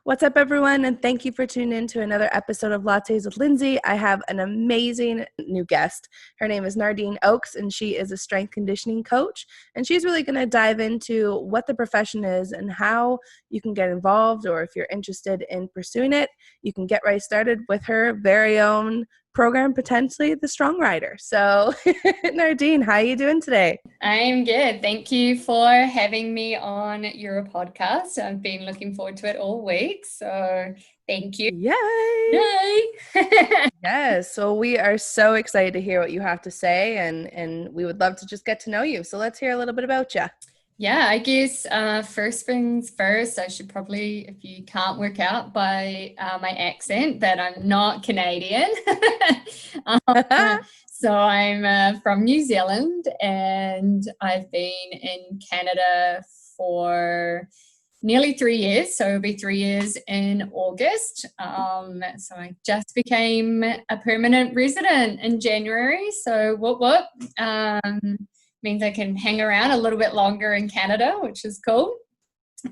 What's up, everyone, and thank you for tuning in to another episode of Lattes with Lindsay. I have an amazing new guest. Her name is Nardine Oakes, and she is a strength conditioning coach, and she's really going to dive into what the profession is and how you can get involved, or if you're interested in pursuing it, you can get right started with her very own program, potentially the Strong Rider. So, Nardine, how are you doing today? I'm good. Thank you for having me on your podcast. I've been looking forward to it all week. So thank you. Yay! Yay! Yes. So we are so excited to hear what you have to say, and we would love to just get to know you. So let's hear a little bit about you. Yeah, I guess first things first, I should probably, if you can't work out by my accent, that I'm not Canadian. So I'm from New Zealand, and I've been in Canada for nearly 3 years. So it'll be 3 years in August. So I just became a permanent resident in January. So what? Means I can hang around a little bit longer in Canada, which is cool.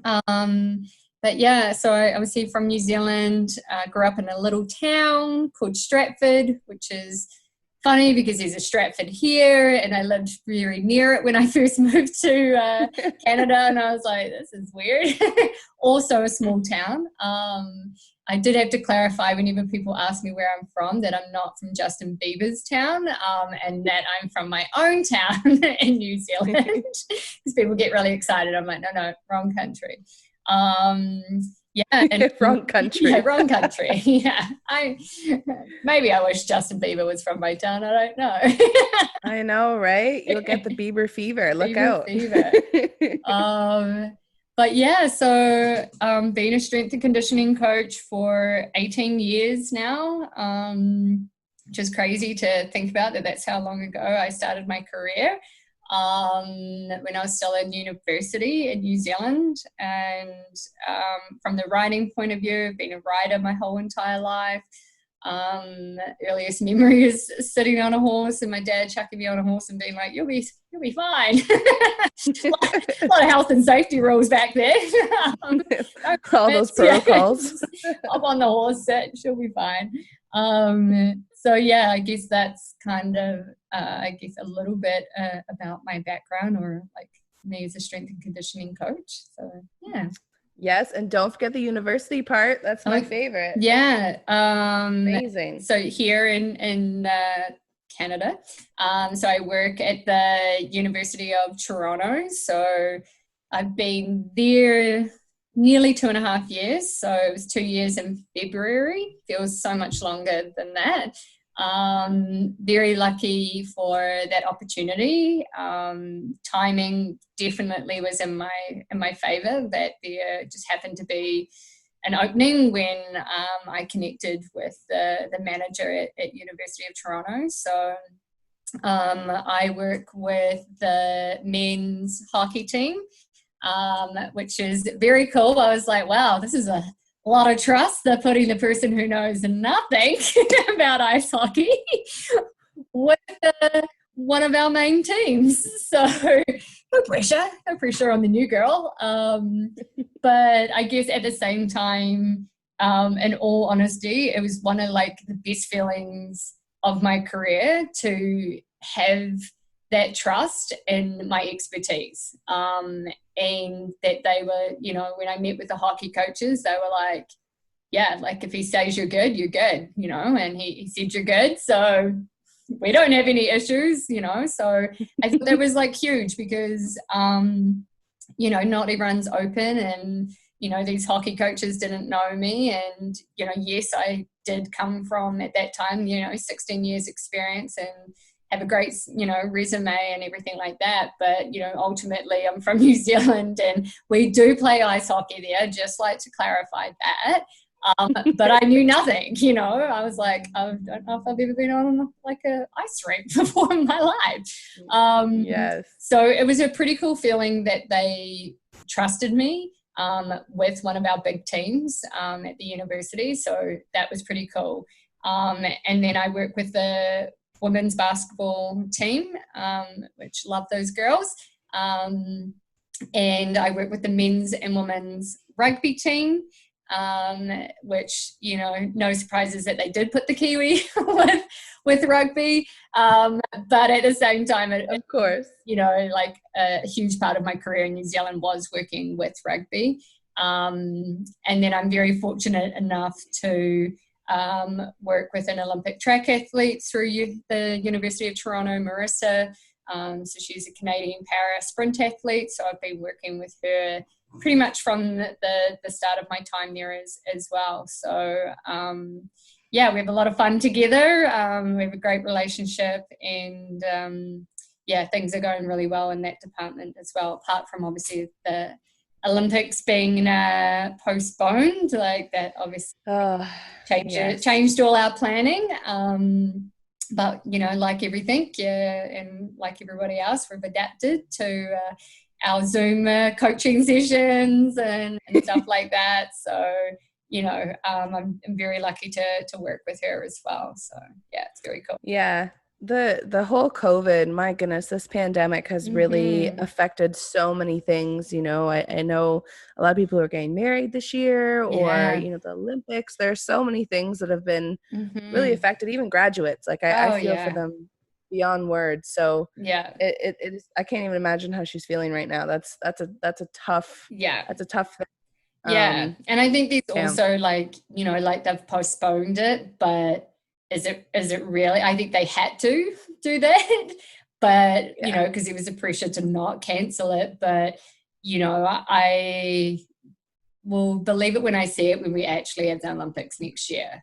But yeah, so I obviously from New Zealand, grew up in a little town called Stratford, which is funny because there's a Stratford here, and I lived very near it when I first moved to Canada, and I was like, this is weird. Also a small town. I did have to clarify whenever people ask me where I'm from that I'm not from Justin Bieber's town, and that I'm from my own town in New Zealand, because people get really excited. I'm like, no, wrong country. Yeah, and wrong country. Yeah, wrong country. Yeah, maybe I wish Justin Bieber was from my town. I don't know. I know, right? You'll get the Bieber fever. Look Bieber out. Fever. But yeah, so being a strength and conditioning coach for 18 years now, which is crazy to think about that's how long ago I started my career. When I was still in university in New Zealand, and from the riding point of view, I've been a rider my whole entire life. Earliest memory is sitting on a horse and my dad chucking me on a horse and being like, you'll be fine. A lot of health and safety rules back there. All those protocols. Up on the horse, sit, she'll be fine. So yeah, I guess that's kind of a little bit about my background, or like me as a strength and conditioning coach. So yeah. Yes, and don't forget the university part. That's my favorite. Yeah. Amazing. So here in Canada, so I work at the University of Toronto. So I've been there nearly 2.5 years. So it was 2 years in February. Feels so much longer than that. Very lucky for that opportunity. Timing definitely was in my favor, that there just happened to be an opening when I connected with the manager at University of Toronto. So I work with the men's hockey team, which is very cool. I was like, wow, this is a lot of trust. They're putting the person who knows nothing about ice hockey with one of our main teams. So no pressure on the new girl. But I guess at the same time, in all honesty, it was one of like the best feelings of my career to have that trust in my expertise. And that they were, when I met with the hockey coaches, they were like, yeah, like if he says you're good, and he said you're good. So we don't have any issues, So I think that was like huge because, not everyone's open, and, these hockey coaches didn't know me. And, yes, I did come from at that time, 16 years experience and have a great, resume and everything like that. But, ultimately I'm from New Zealand and we do play ice hockey there, just like to clarify that. But I knew nothing, I was like, I don't know if I've ever been on like a ice rink before in my life. Yes. So it was a pretty cool feeling that they trusted me with one of our big teams at the university. So that was pretty cool. And then I worked with the women's basketball team, which love those girls. And I work with the men's and women's rugby team. which, you know, no surprises that they did put the Kiwi with rugby. But at the same time, Of course. you know, like a huge part of my career in New Zealand was working with rugby. And then I'm very fortunate enough to work with an Olympic track athlete through the University of Toronto, Marissa. So she's a Canadian para sprint athlete. So I've been working with her pretty much from the start of my time there as well. So yeah, we have a lot of fun together. We have a great relationship, and yeah, things are going really well in that department as well, apart from obviously the Olympics being postponed. Like that obviously changed all our planning. But, you know, like everything, yeah, and like everybody else, we've adapted to our Zoom coaching sessions and stuff like that. So, you know, I'm very lucky to work with her as well. So, yeah, it's very cool. Yeah. The whole COVID, my goodness, this pandemic has really affected so many things. You know, I know a lot of people are getting married this year, or, you know, the Olympics. There's so many things that have been really affected, even graduates. Like I feel for them beyond words. So yeah, it is, I can't even imagine how she's feeling right now. That's a tough, that's a tough thing. Yeah. And I think there's also like, you know, like they've postponed it, but is it really? I think they had to do that, but you know, because there was a pressure to not cancel it. But you know, I will believe it when I see it when we actually have the Olympics next year.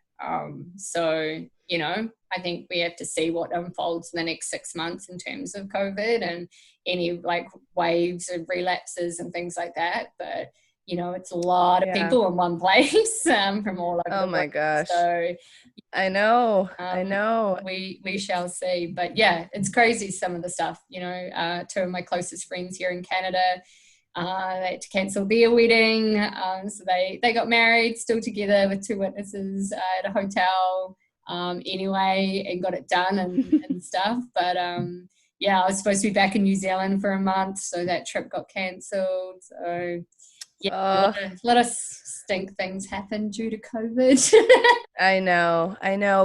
So you know, I think we have to see what unfolds in the next 6 months in terms of COVID and any like waves of relapses and things like that. But you know, it's a lot of people in one place from all over the world. Oh my gosh. So I know. We shall see. But yeah, it's crazy some of the stuff, you know. Two of my closest friends here in Canada, they had to cancel their wedding. So they got married still together with two witnesses at a hotel anyway, and got it done and stuff. But yeah, I was supposed to be back in New Zealand for a month, so that trip got cancelled. So yeah, a lot of stink things happen due to COVID. I know,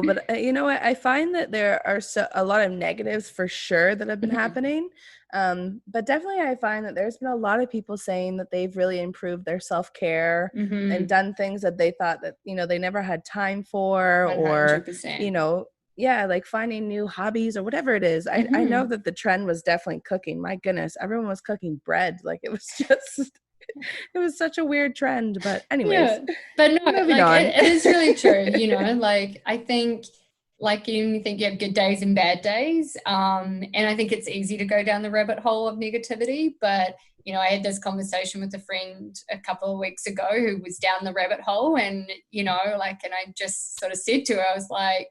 but you know what? I find that there are a lot of negatives for sure that have been happening. But definitely I find that there's been a lot of people saying that they've really improved their self-care and done things that they thought that, you know, they never had time for 100%. or, you know, like finding new hobbies or whatever it is. I know that the trend was definitely cooking. My goodness, everyone was cooking bread. Like it was just it was such a weird trend, but anyways. But no, like it is really true, you know. Like I think, like you think you have good days and bad days, and I think it's easy to go down the rabbit hole of negativity. But you know, I had this conversation with a friend a couple of weeks ago who was down the rabbit hole, and you know, like, and I just sort of said to her, I was like,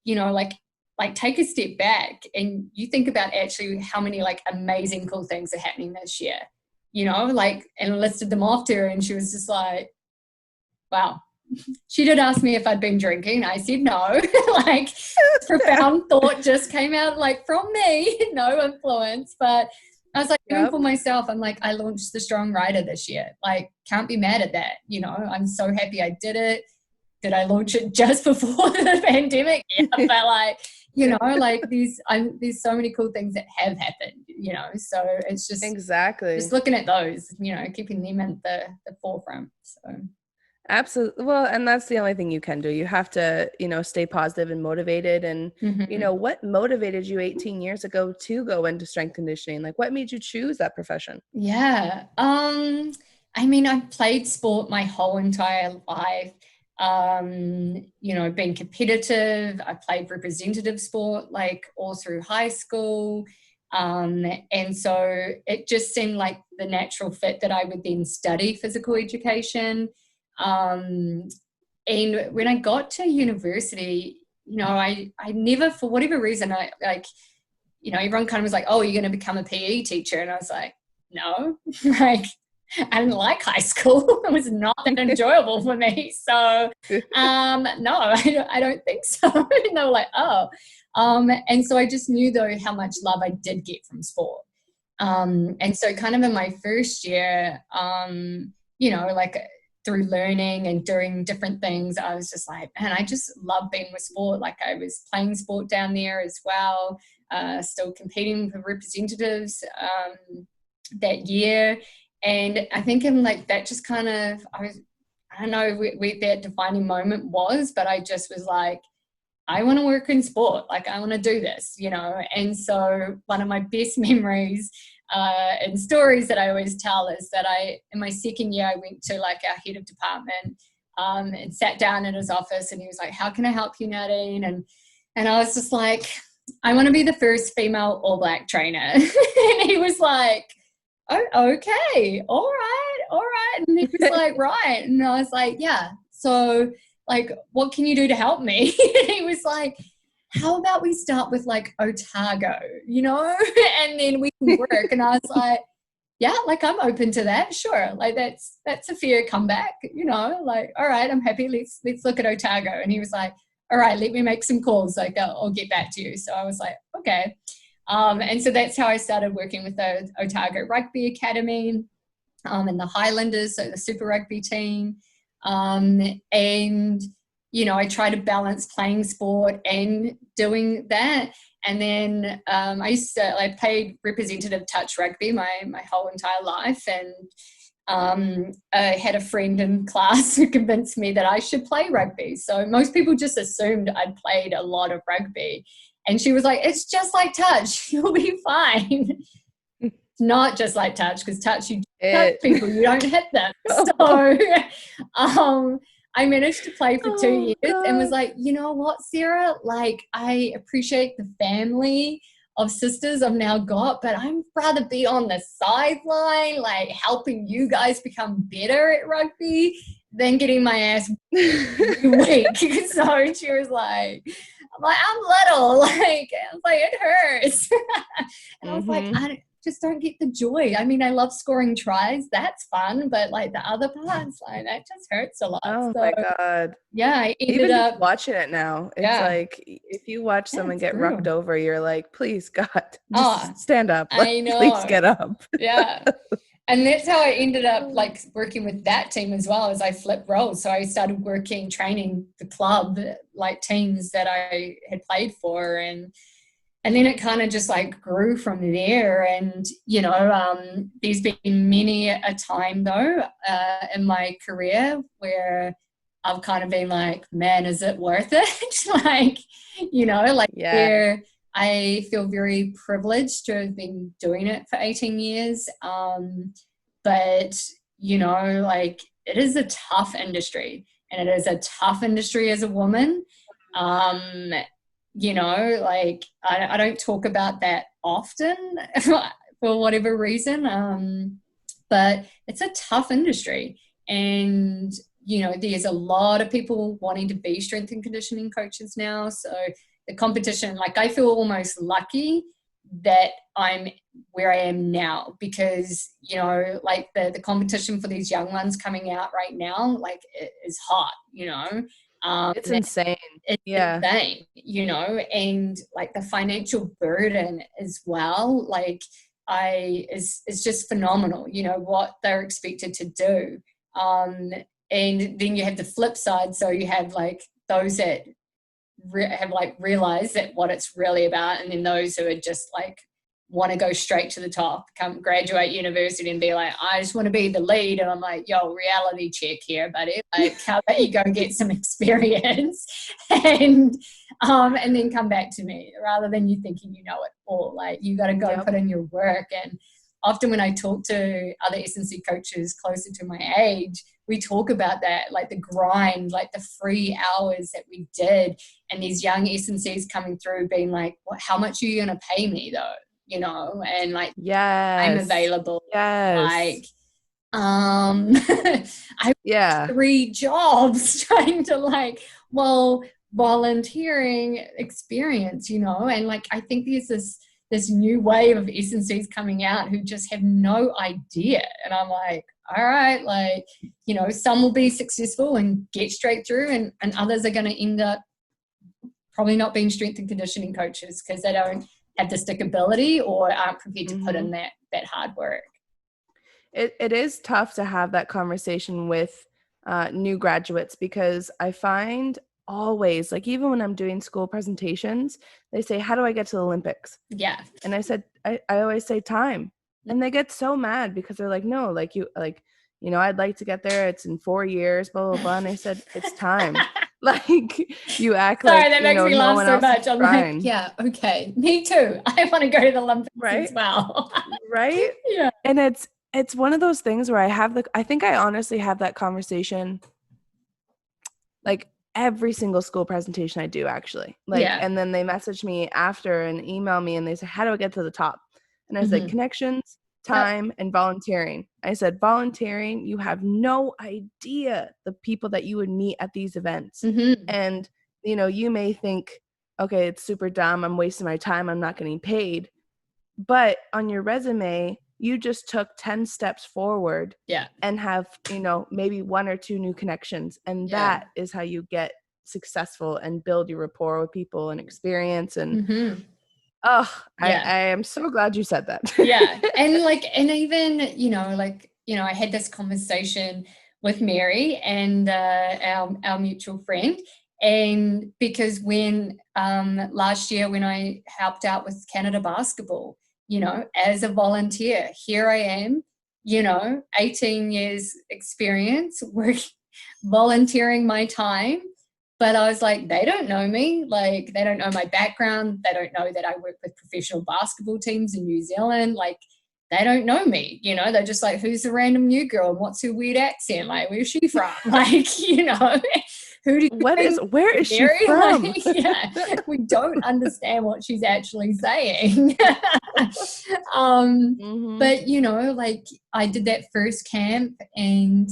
you know, like take a step back and you think about actually how many like amazing cool things are happening this year. You know, like, and listed them off to her, and she was just like, wow. She did ask me if I'd been drinking. I said no. Like, profound thought just came out like from me, no influence. But I was like, even for myself, I'm like, I launched the Strong Rider this year. Like, can't be mad at that. You know, I'm so happy I did it. Did I launch it just before the pandemic? Yeah, but like, you know, like there's so many cool things that have happened, you know, so it's just just looking at those, you know, keeping them at the forefront. So absolutely. Well, and that's the only thing you can do. You have to, you know, stay positive and motivated. And you know, what motivated you 18 years ago to go into strength conditioning? Like, what made you choose that profession? Yeah, I mean, I've played sport my whole entire life. You know, been competitive. I played representative sport like all through high school. And so it just seemed like the natural fit that I would then study physical education. And when I got to university, you know, I never, for whatever reason, I like, you know, everyone kind of was like, oh, you're going to become a PE teacher. And I was like, no, like, I didn't like high school. It was not that enjoyable for me. So, no, I don't think so. And they were like, oh. And so I just knew, though, how much love I did get from sport. And so kind of in my first year, you know, like through learning and doing different things, I was just like, man, I just love being with sport. Like I was playing sport down there as well, still competing for representatives that year. And I think in like that just kind of, I don't know where that defining moment was, but I just was like, I want to work in sport. Like I want to do this, you know? And so one of my best memories and stories that I always tell is that in my second year, I went to like our head of department and sat down in his office, and he was like, how can I help you, Nardine? And I was just like, I want to be the first female All Black trainer. And he was like, oh, okay, all right. And he was like, right. And I was like, yeah. So like, what can you do to help me? And he was like, how about we start with like Otago, you know, and then we can work. And I was like, yeah, like I'm open to that. Sure. Like that's a fair comeback, you know, like, all right, I'm happy. Let's look at Otago. And he was like, all right, let me make some calls. Like I'll get back to you. So I was like, okay. And so that's how I started working with the Otago Rugby Academy and the Highlanders, so the Super Rugby team. And, you know, I try to balance playing sport and doing that. And then I played representative touch rugby my whole entire life. And I had a friend in class who convinced me that I should play rugby. So most people just assumed I'd played a lot of rugby. And she was like, it's just like touch. You'll be fine. Not just like touch, because touch, you touch people, you don't hit them. So I managed to play for 2 years and was like, you know what, Sarah? Like, I appreciate the family of sisters I've now got, but I'd rather be on the sideline, like helping you guys become better at rugby than getting my ass weak. So she was like, I'm little. Like, I was like, it hurts. And I was like, I just don't get the joy. I mean, I love scoring tries. That's fun. But like the other parts, like that just hurts a lot. Oh my God. Yeah, I ended Even up just watching it now. It's like if you watch someone get rubbed over, you're like, please God, just stand up. Like, I know. Please get up. Yeah. And that's how I ended up like working with that team as well, as I flipped roles. So I started training the club, like teams that I had played for. And then it kind of just like grew from there. And, you know, there's been many a time though in my career where I've kind of been like, man, is it worth it? Like, you know, like where I feel very privileged to have been doing it for 18 years. But, you know, like it is a tough industry, and it is a tough industry as a woman. You know, like I don't talk about that often for whatever reason. But it's a tough industry. And, you know, there's a lot of people wanting to be strength and conditioning coaches now. So the competition, like I feel almost lucky that I'm where I am now, because, you know, like the competition for these young ones coming out right now, like it is hot, you know. It's insane. It's insane, you know, and like the financial burden as well, like is just phenomenal, you know, what they're expected to do. And then you have the flip side. So you have like those that have like realized that what it's really about, and then those who are just like want to go straight to the top, come graduate university and be like, I just want to be the lead. And I'm like, yo, reality check here, buddy. Like, how about you go get some experience and then come back to me, rather than you thinking you know it all. Like, you got to go put in your work. And often when I talk to other S&C coaches closer to my age, we talk about that, like the grind, like the free hours that we did, and these young S&Cs coming through being like, well, how much are you going to pay me though? You know, and like, I'm available. Like, I have 3 jobs trying to like, well, volunteering experience, you know, and like, I think there's this new wave of S&Cs coming out who just have no idea. And I'm like, all right, like, you know, some will be successful and get straight through, and others are going to end up probably not being strength and conditioning coaches because they don't have the stickability or aren't prepared to put in that hard work. It is tough to have that conversation with new graduates, because I find always, like, even when I'm doing school presentations, they say, how do I get to the Olympics? Yeah. And I said, I always say time. And they get so mad because they're like, no, like, I'd like to get there. It's in 4 years, blah, blah, blah. And I said, it's time. Like, you act Sorry, like, that makes me no laugh one so else much. is I'm trying. like, yeah, okay, me too. I want to go to the Olympics Right? as well. Right? Yeah. And it's one of those things where I think I honestly have that conversation like every single school presentation I do, actually. Like, Yeah. and then they message me after and email me and they say, how do I get to the top? And I said, connections, time, and volunteering. I said, volunteering, you have no idea the people that you would meet at these events. And, you may think, okay, it's super dumb. I'm wasting my time. I'm not getting paid. But on your resume, you just took 10 steps forward and have, maybe 1 or 2 new connections. And that is how you get successful and build your rapport with people and experience. And I am so glad you said that. Yeah. And even, I had this conversation with Mary and our mutual friend. And because when last year when I helped out with Canada basketball, as a volunteer, here I am, 18 years experience, volunteering my time. But I was like, they don't know me. Like, they don't know my background. They don't know that I work with professional basketball teams in New Zealand. Like, they don't know me. They're just like, who's the random new girl? And what's her weird accent? Like, where's she from? Like, who do you where is she from? Like, we don't understand what she's actually saying. But, like, I did that first camp and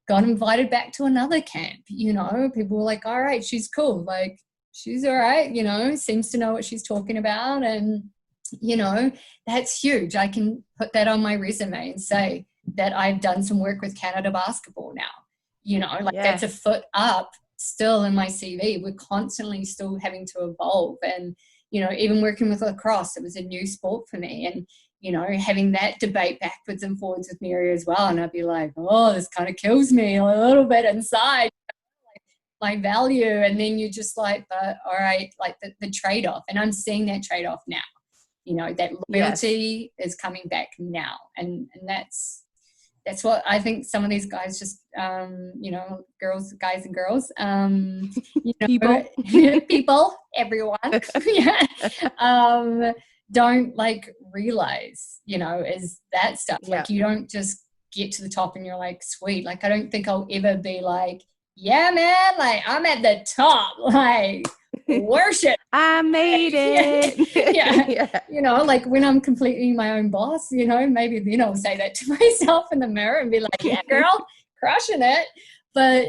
got invited back to another camp. People were like, all right, she's cool. Like, she's all right, seems to know what she's talking about. And, that's huge. I can put that on my resume and say that I've done some work with Canada basketball now. That's a foot up still in my CV. We're constantly still having to evolve. And, even working with lacrosse, it was a new sport for me. And, having that debate backwards and forwards with Mary as well. And I'd be like, oh, this kind of kills me a little bit inside, my value. And then you're just like, but all right, like the trade-off. And I'm seeing that trade-off now. That loyalty is coming back now. And that's what I think some of these guys just, girls, guys and girls, people, everyone, don't like realize, is that stuff. Like, you don't just get to the top and you're like, sweet. Like, I don't think I'll ever be like, yeah, man, like, I'm at the top, like, worship. I made it. Like, when I'm completely my own boss, maybe then I'll say that to myself in the mirror and be like, yeah, girl, crushing it. But,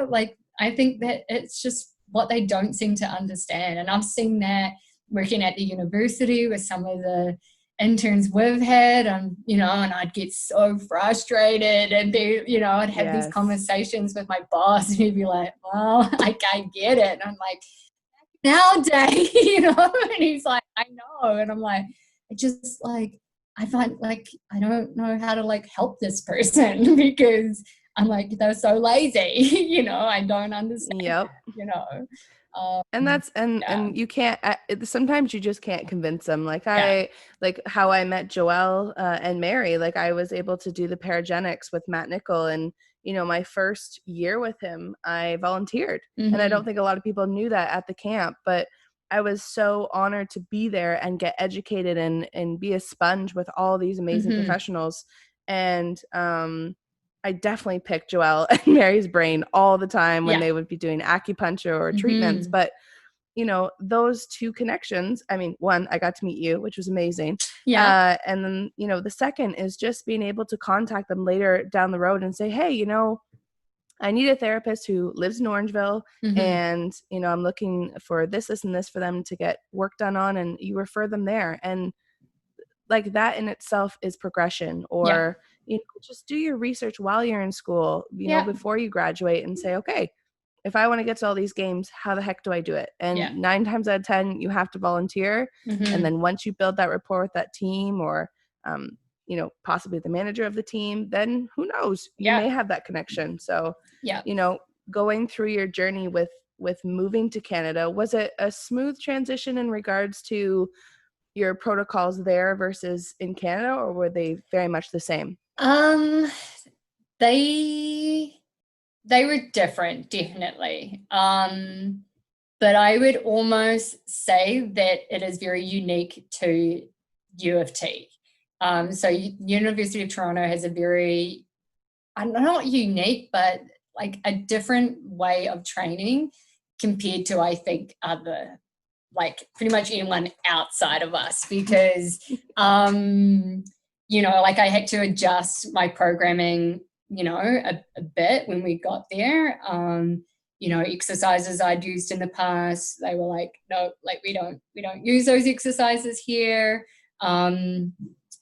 like, I think that it's just what they don't seem to understand. And I've seen that working at the university with some of the interns we've had, and I'd get so frustrated and be, I'd have these conversations with my boss and he'd be like, well, I get it. And I'm like, nowadays, and he's like, I know. And I'm like, I find like, I don't know how to like help this person because I'm like, they're so lazy, I don't understand. And that's and you can't sometimes you just can't convince them. Like like how I met Joelle and Mary. Like, I was able to do the paragenics with Matt Nickel, and my first year with him I volunteered. And I don't think a lot of people knew that at the camp, but I was so honored to be there and get educated and be a sponge with all these amazing professionals. And I definitely picked Joelle and Mary's brain all the time when they would be doing acupuncture or treatments. But, those 2 connections, I mean, one, I got to meet you, which was amazing. And then, the second is just being able to contact them later down the road and say, hey, I need a therapist who lives in Orangeville and, I'm looking for this, and this for them to get work done on, and you refer them there. And like, that in itself is progression. Or just do your research while you're in school, before you graduate, and say, okay, if I want to get to all these games, how the heck do I do it? And 9 times out of 10, you have to volunteer. And then once you build that rapport with that team, or, you know, possibly the manager of the team, then who knows, you may have that connection. So, you know, going through your journey with moving to Canada, was it a smooth transition in regards to your protocols there versus in Canada, or were they very much the same? They were different, definitely. But I would almost say that it is very unique to U of T. So University of Toronto has a very, not unique, but like a different way of training compared to, I think, other, like pretty much anyone outside of us, because, you know, like I had to adjust my programming, you know, a bit when we got there. You know, exercises I'd used in the past, they were like, no, like we don't use those exercises here.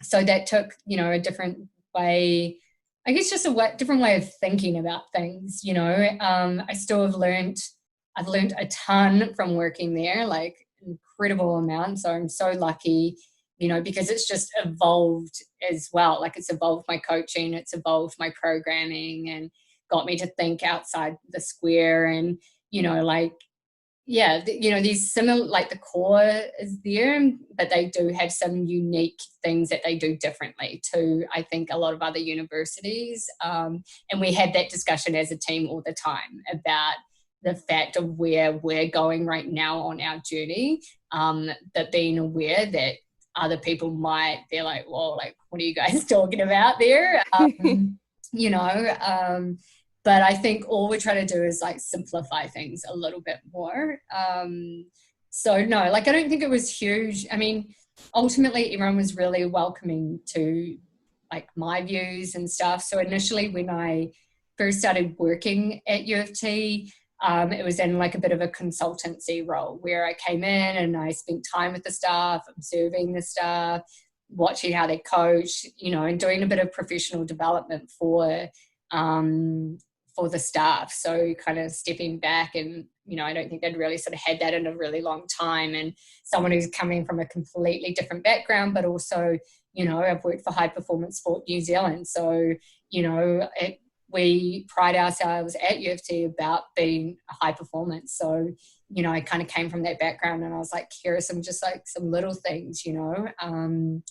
So that took, you know, a different way, I guess, just a different way of thinking about things, you know. I still have I've learned a ton from working there, like incredible amounts. So I'm so lucky, you know, because it's just evolved as well. Like it's evolved my coaching, it's evolved my programming, and got me to think outside the square. And, you know, like, yeah, you know, these similar, like the core is there, but they do have some unique things that they do differently to, I think, a lot of other universities. And we had that discussion as a team all the time about the fact of where we're going right now on our journey, but being aware that other people might, they're like, well, like, what are you guys talking about there? You know, but I think all we're trying to do is like simplify things a little bit more. So no, like I don't think it was huge. I mean, ultimately everyone was really welcoming to like my views and stuff. So initially when I first started working at U of T, it was in like a bit of a consultancy role where I came in and I spent time with the staff, observing the staff, watching how they coach, you know, and doing a bit of professional development for the staff. So kind of stepping back, and, you know, I don't think they'd really sort of had that in a really long time. And someone who's coming from a completely different background, but also, you know, I've worked for High Performance Sport New Zealand. So, you know, we pride ourselves at U of T about being high performance. So, you know, I kind of came from that background, and I was like, here are some just like some little things, you know,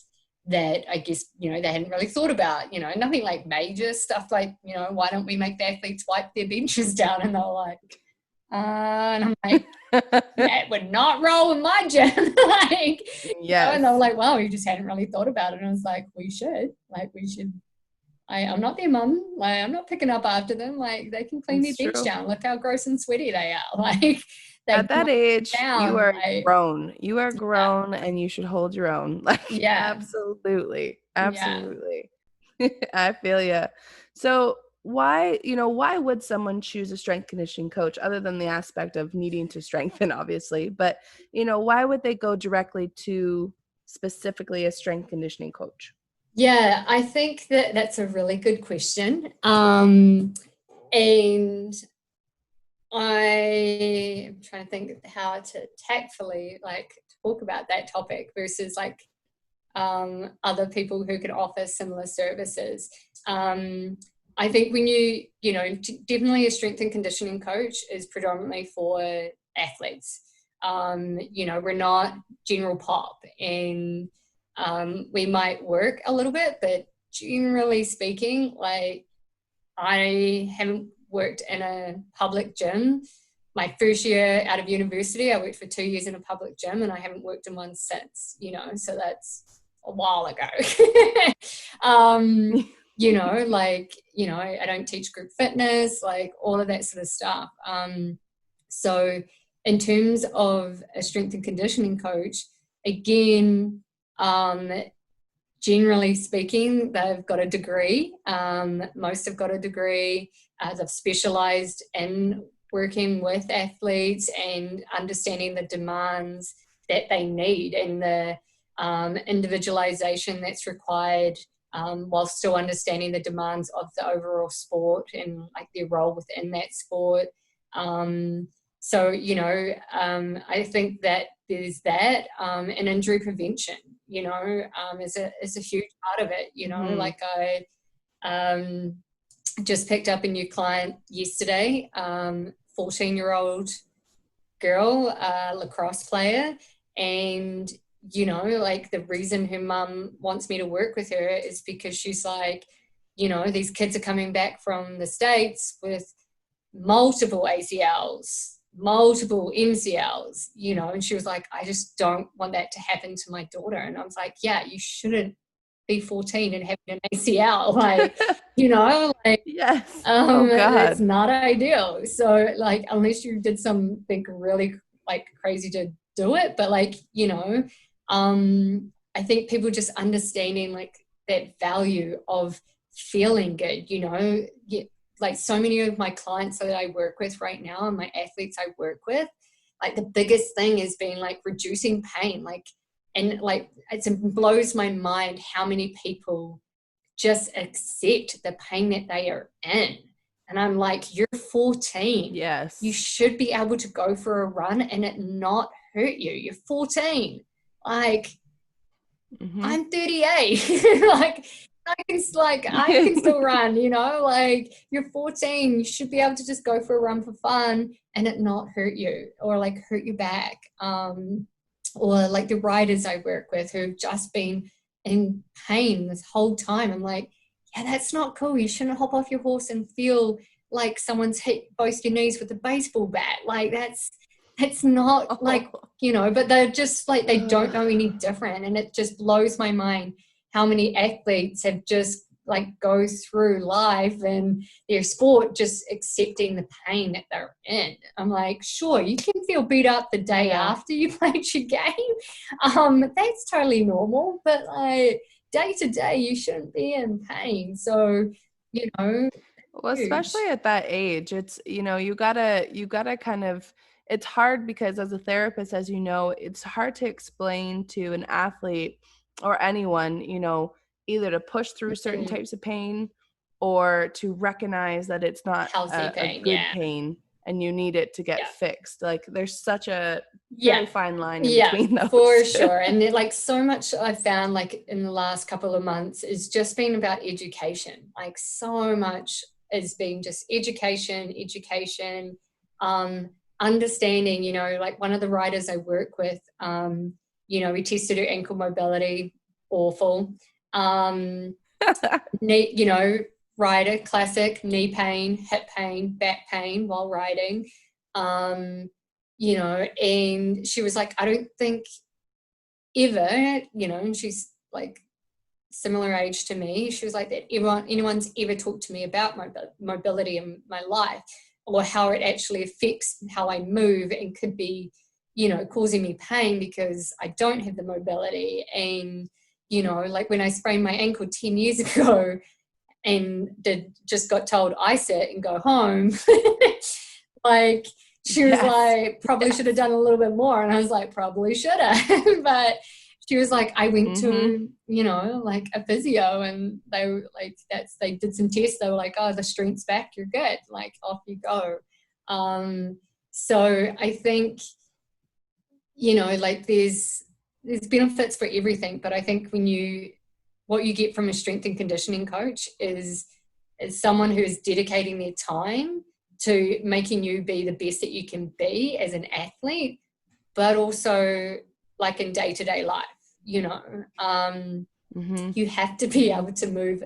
that I guess, you know, they hadn't really thought about, you know, nothing like major stuff like, you know, why don't we make the athletes wipe their benches down? And they're like, and I'm like, that would not roll in my gym. Like, you know, and they were like, wow, we just hadn't really thought about it. And I was like, we should. I'm not their mum. Like, I'm not picking up after them. Like, they can clean their bench down. Look how gross and sweaty they are. Like, at that age, you are grown. You are grown, and you should hold your own. Like, absolutely. I feel you. So why would someone choose a strength conditioning coach, other than the aspect of needing to strengthen, obviously? But, you know, why would they go directly to specifically a strength conditioning coach? Yeah, I think that's a really good question. And I'm trying to think of how to tactfully like talk about that topic versus like other people who can offer similar services. I think when you know, definitely a strength and conditioning coach is predominantly for athletes. You know, we're not general pop, and we might work a little bit, but generally speaking, like I haven't worked in a public gym. My first year out of university, I worked for 2 years in a public gym, and I haven't worked in one since, you know, so that's a while ago. You know, like, you know, I don't teach group fitness, like all of that sort of stuff. So in terms of a strength and conditioning coach, again, generally speaking, they've got a degree. Most have got a degree. They've specialised in working with athletes and understanding the demands that they need and the individualisation that's required, while still understanding the demands of the overall sport and like their role within that sport. So, you know, I think that there's that, and injury prevention. is a huge part of it. Mm-hmm. Like I just picked up a new client yesterday, 14-year-old girl, lacrosse player. And, like the reason her mum wants me to work with her is because she's like, these kids are coming back from the States with multiple ACLs, multiple MCLs, and she was like, I just don't want that to happen to my daughter. And I was like, yeah, you shouldn't be 14 and having an ACL. Like, like, Yes. Oh it's God. not ideal. So like, unless you did something really like crazy to do it, but like, I think people just understanding like that value of feeling good, like so many of my clients that I work with right now and my athletes I work with, like the biggest thing is being like reducing pain. Like, and like it blows my mind how many people just accept the pain that they are in. And I'm like, you're 14. You Yes. should be able to go for a run and it not hurt you. You're 14. Like, Mm-hmm. I'm 38. I can still run, like you're 14, you should be able to just go for a run for fun and it not hurt you or like hurt your back. Or like the riders I work with who've just been in pain this whole time. I'm like, yeah, that's not cool. You shouldn't hop off your horse and feel like someone's hit both your knees with a baseball bat. Like that's not like, but they're just like, they don't know any different. And it just blows my mind how many athletes have just like go through life and their sport just accepting the pain that they're in. I'm like, sure, you can feel beat up the day after you played your game. That's totally normal, but like day to day, you shouldn't be in pain. So, Well, huge. especially at that age, it's, you gotta kind of, it's hard because as a therapist, as you know, it's hard to explain to an athlete or anyone, either to push through certain Mm, types of pain or to recognize that it's not healthy a pain, good yeah. pain and you need it to get Yeah. fixed. Like there's such a Yeah. very fine line in Yeah, between for those. sure. And like so much I've found like in the last couple of months is just been about education. Like so much has been just education, um, understanding, like one of the riders I work with, we tested her ankle mobility, awful. Knee, rider, classic, knee pain, hip pain, back pain while riding. Um, and she was like, I don't think ever, and she's like similar age to me. She was like that anyone's ever talked to me about mobility in my life or how it actually affects how I move and could be, causing me pain because I don't have the mobility. And, like when I sprained my ankle 10 years ago and just got told I sit and go home, like, she was Yes. like, probably should have done a little bit more. And I was like, probably should have. But she was like, I went Mm-hmm. to, like a physio and they were like, they did some tests. They were like, oh, the strength's back. You're good. Like, off you go. So I think, like there's benefits for everything. But I think what you get from a strength and conditioning coach is someone who is dedicating their time to making you be the best that you can be as an athlete, but also like in day-to-day life, Mm-hmm. you have to be able to move,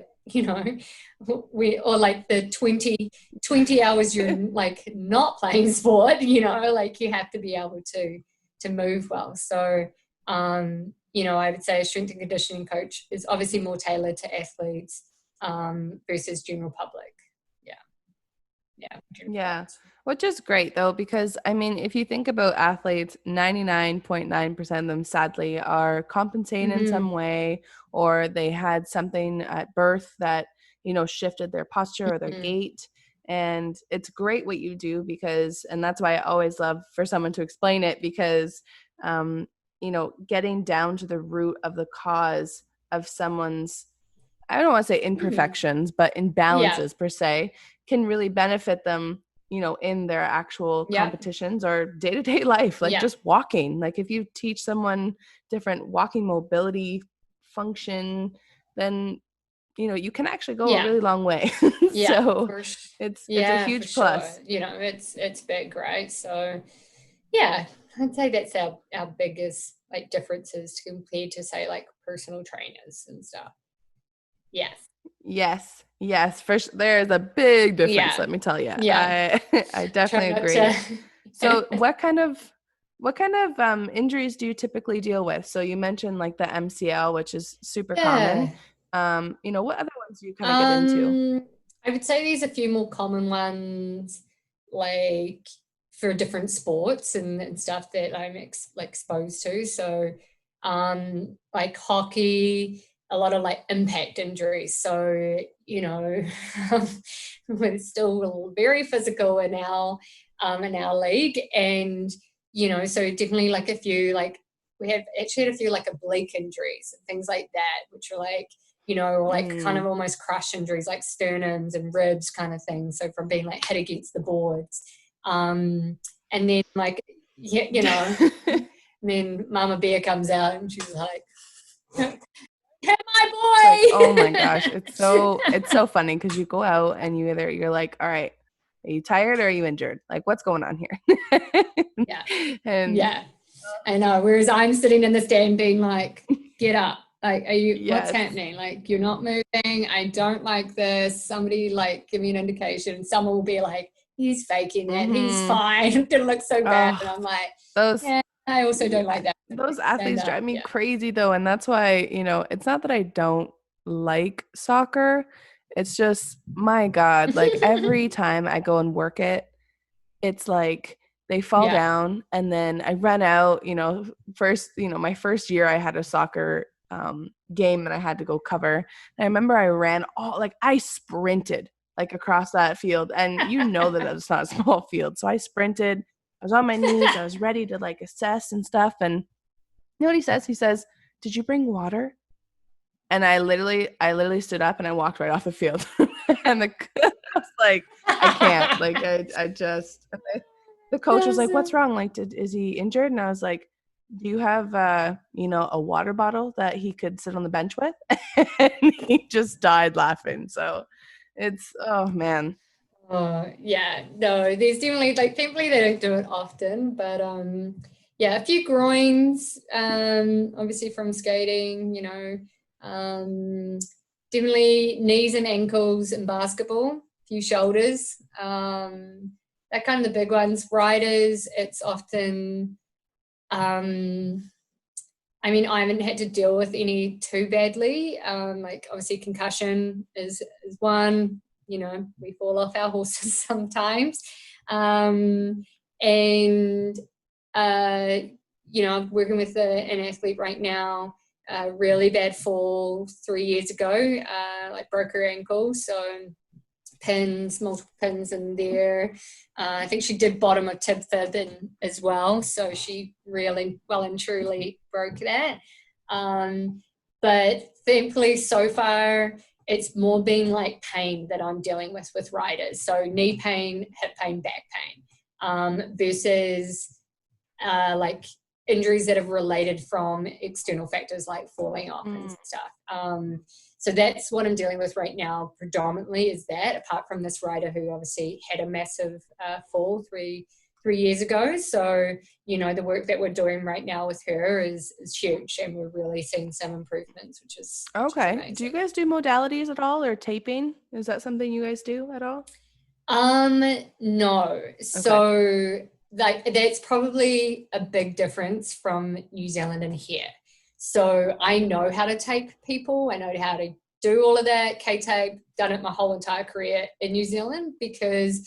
or like the 20 hours you're like not playing sport, like you have to be able to move well. So, I would say a strength and conditioning coach is obviously more tailored to athletes versus general public. Yeah. Yeah, which is great though, because I mean, if you think about athletes, 99.9% of them sadly are compensating in some Mm-hmm. way, or they had something at birth that, shifted their posture or their Mm-hmm. gait. And it's great what you do because, and that's why I always love for someone to explain it because, getting down to the root of the cause of someone's, I don't want to say Mm-hmm. imperfections, but Yeah. imbalances per se, can really benefit them in their actual Yeah. competitions or day-to-day life, like just walking. Like if you teach someone different walking mobility function, then you can actually go a really long way. So it's a huge plus. It's big, right? So yeah, I'd say that's our biggest like differences compared to say like personal trainers and stuff. Yes, for sure. There's a big difference, let me tell you. I definitely agree. So what kind of injuries do you typically deal with? So you mentioned like the MCL, which is super common. What other ones do you kind of get into? I would say there's a few more common ones, like for different sports and stuff that I'm exposed to. So, like hockey, a lot of like impact injuries. So, we're still very physical in our league, and so definitely like a few like we have actually had a few like oblique injuries and things like that, which are like or like kind of almost crush injuries like sternums and ribs kind of thing. So from being like hit against the boards. And then like, and then Mama Bear comes out and she's like, hit my boy. Like, oh my gosh. It's so funny because you go out and you're like, all right, are you tired or are you injured? Like, what's going on here? I know. Whereas I'm sitting in the stand being like, get up. Like, are you, what's happening? Like, you're not moving. I don't like this. Somebody like give me an indication. Someone will be like, he's faking it. He's fine. It didn't look so bad. And I'm like, I also don't like that. Those athletes drive me crazy though. And that's why, it's not that I don't like soccer. It's just, my God, like every time I go and work it, it's like they fall down and then I run out, my first year I had a soccer game that I had to go cover. And I remember I ran I sprinted like across that field, and that it's not a small field. So I sprinted, I was on my knees, I was ready to like assess and stuff. And you know what he says? He says, "Did you bring water?" And I literally stood up and I walked right off the field. And I was like, I can't. Like the coach was like, "What's wrong? Like, is he injured?" And I was like, "Do you have a water bottle that he could sit on the bench with?" And he just died laughing. So it's, oh man. No, there's definitely like thankfully they don't do it often, but a few groins, obviously from skating, definitely knees and ankles in basketball, a few shoulders, that kind of the big ones. Riders, it's often I haven't had to deal with any too badly. Like obviously concussion is one. We fall off our horses sometimes. I'm working with an athlete right now, really bad fall 3 years ago, like broke her ankle. So multiple pins in there. I think she did bottom of tib fib in as well. So she really well and truly broke that. But thankfully so far, it's more been like pain that I'm dealing with riders. So knee pain, hip pain, back pain, versus like injuries that have related from external factors like falling off and stuff. So that's what I'm dealing with right now predominantly, is that, apart from this rider who obviously had a massive fall three years ago. So, the work that we're doing right now with her is huge, and we're really seeing some improvements, which is okay. Which is do you guys do modalities at all, or taping? Is that something you guys do at all? No. Okay. So like that's probably a big difference from New Zealand and here. So I know how to tape people. I know how to do all of that, K-tape, done it my whole entire career in New Zealand because,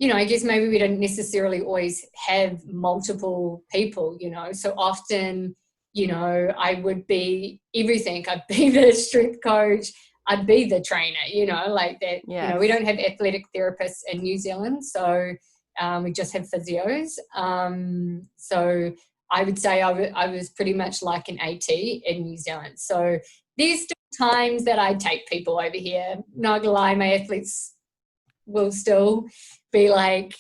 I guess maybe we don't necessarily always have multiple people, So often, I would be everything. I'd be the strength coach. I'd be the trainer, like that. Yes. We don't have athletic therapists in New Zealand. So we just have physios. So I would say I was pretty much like an AT in New Zealand. So there's still times that I take people over here. Not gonna lie, my athletes will still be like,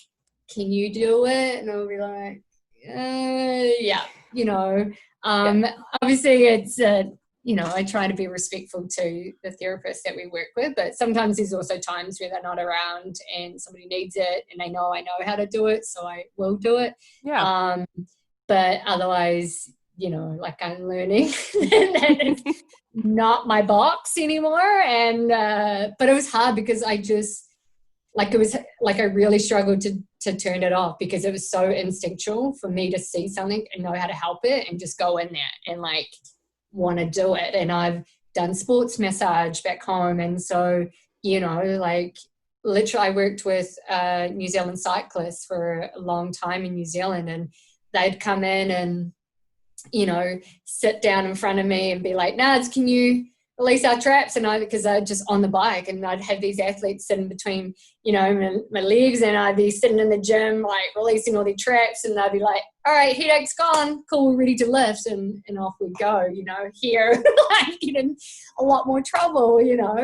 can you do it? And I'll be like, yeah, you know. Obviously it's I try to be respectful to the therapists that we work with, but sometimes there's also times where they're not around and somebody needs it, and I know how to do it, so I will do it. Yeah. But otherwise, like, I'm learning that it's not my box anymore. And but it was hard because I just, like, it was like I really struggled to turn it off, because it was so instinctual for me to see something and know how to help it and just go in there and like want to do it. And I've done sports massage back home, and so like, literally I worked with New Zealand cyclists for a long time in New Zealand, and they'd come in and sit down in front of me and be like, Nards, can you release our traps? And because I'd just on the bike, and I'd have these athletes sitting between, my legs, and I'd be sitting in the gym, like, releasing all their traps, and they'd be like, all right, headache's gone, cool, we're ready to lift, and off we go, here, like, in a lot more trouble,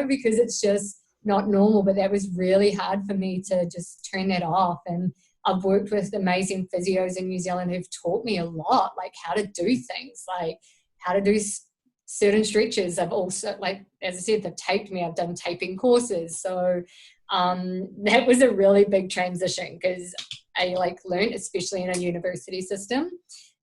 because it's just not normal. But that was really hard for me to just turn that off. And I've worked with amazing physios in New Zealand who've taught me a lot, like how to do things, like how to do certain stretches. I've also, like, as I said, they've taped me. I've done taping courses. So that was a really big transition, because I learned, especially in a university system,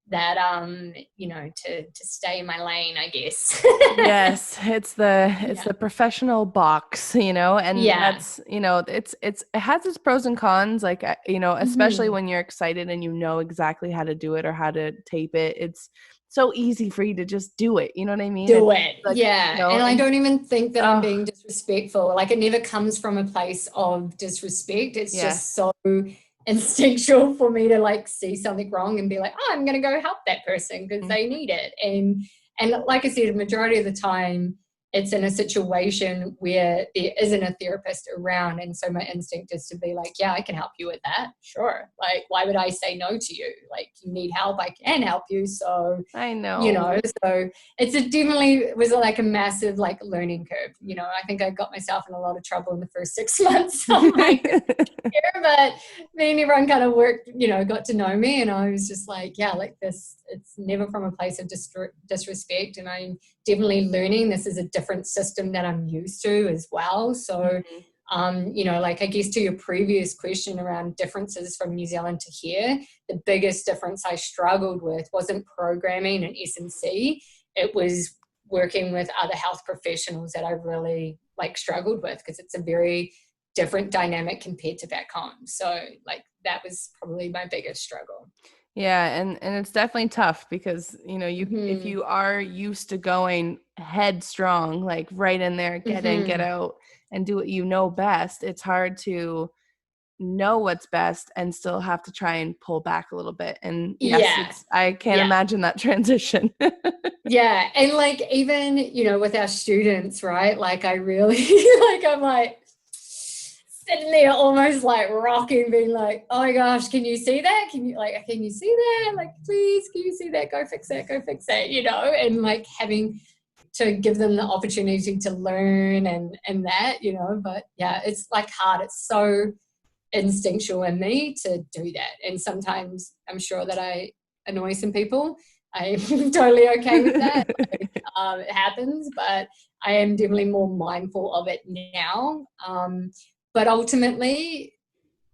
that to stay in my lane, I guess. Yes, it's the professional box, and that's, it has its pros and cons, like, especially when you're excited and exactly how to do it or how to tape it. It's so easy for you to just do it, you know what I mean? Do it. Like, yeah. And I don't even think that I'm being disrespectful. Like, it never comes from a place of disrespect. It's just so instinctual for me to, like, see something wrong and be like, oh, I'm going to go help that person because they need it. And like I said, the majority of the time it's in a situation where there isn't a therapist around. And so my instinct is to be like, yeah, I can help you with that. Sure. Like, why would I say no to you? Like, you need help, I can help you. So, I know. So it was like a massive, like, learning curve. I think I got myself in a lot of trouble in the first 6 months of my career, but then everyone kind of got to know me, and I was just like, yeah, like, this, it's never from a place of disrespect. And I'm definitely learning this is a different system that I'm used to as well. So, like, I guess to your previous question around differences from New Zealand to here, the biggest difference I struggled with wasn't programming and S&C. It was working with other health professionals that I really, like, struggled with, because it's a very different dynamic compared to back home. So, like, that was probably my biggest struggle. Yeah, and it's definitely tough, because if you are used to going headstrong, like, right in there, get in, get out, and do what you know best, it's hard to know what's best and still have to try and pull back a little bit. And yes, I can't imagine that transition. Yeah. And, like, even with our students, right, like, I really like, I'm like sitting there almost like rocking, being like, oh my gosh, can you see that? Can you see that? Like, please, can you see that? Go fix that, and, like, having to give them the opportunity to learn and that, but yeah, it's, like, hard. It's so instinctual in me to do that. And sometimes I'm sure that I annoy some people. I'm totally okay with that. It happens, but I am definitely more mindful of it now. But ultimately,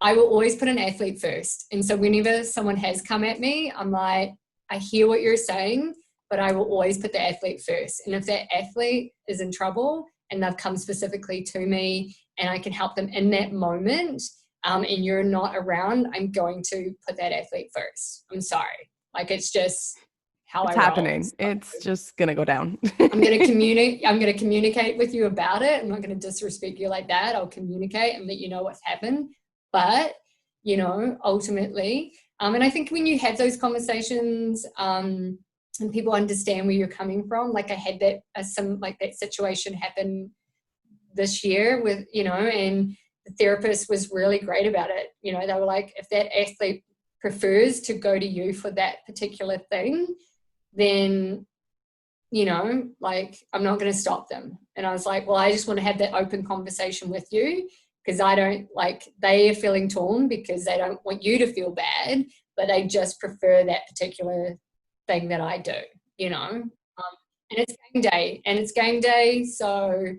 I will always put an athlete first. And so whenever someone has come at me, I'm like, I hear what you're saying, but I will always put the athlete first. And if that athlete is in trouble and they've come specifically to me and I can help them in that moment, and you're not around, I'm going to put that athlete first. I'm sorry. Like, it's just how it's happening. So it's just going to go down. I'm going to communicate with you about it. I'm not going to disrespect you like that. I'll communicate and let you know what's happened. But, ultimately, and I think when you have those conversations, and people understand where you're coming from, like, I had that, that situation happen this year with, and the therapist was really great about it. They were like, if that athlete prefers to go to you for that particular thing, then, like, I'm not going to stop them. And I was like, well, I just want to have that open conversation with you, because I don't they are feeling torn because they don't want you to feel bad, but they just prefer that particular thing that I do, and it's game day. So,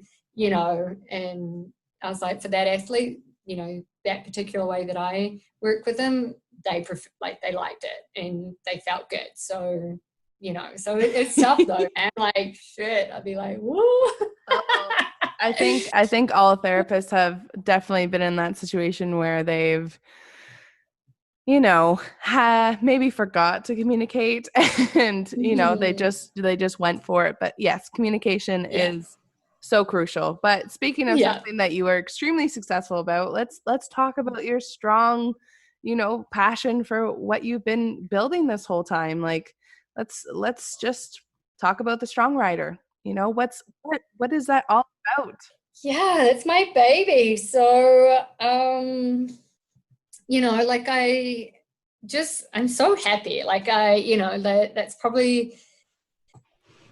and I was like, for that athlete, that particular way that I work with them, they they liked it and they felt good. So, so it's tough though, and like shit, I'd be like, woo. I think all therapists have definitely been in that situation where they've, maybe forgot to communicate and, they just went for it. But yes, communication is so crucial. But speaking of something that you were extremely successful about, let's talk about your strong, passion for what you've been building this whole time. Like, let's just talk about the Strong Rider. What is that all about? Yeah, it's my baby. So, I'm so happy. That's probably,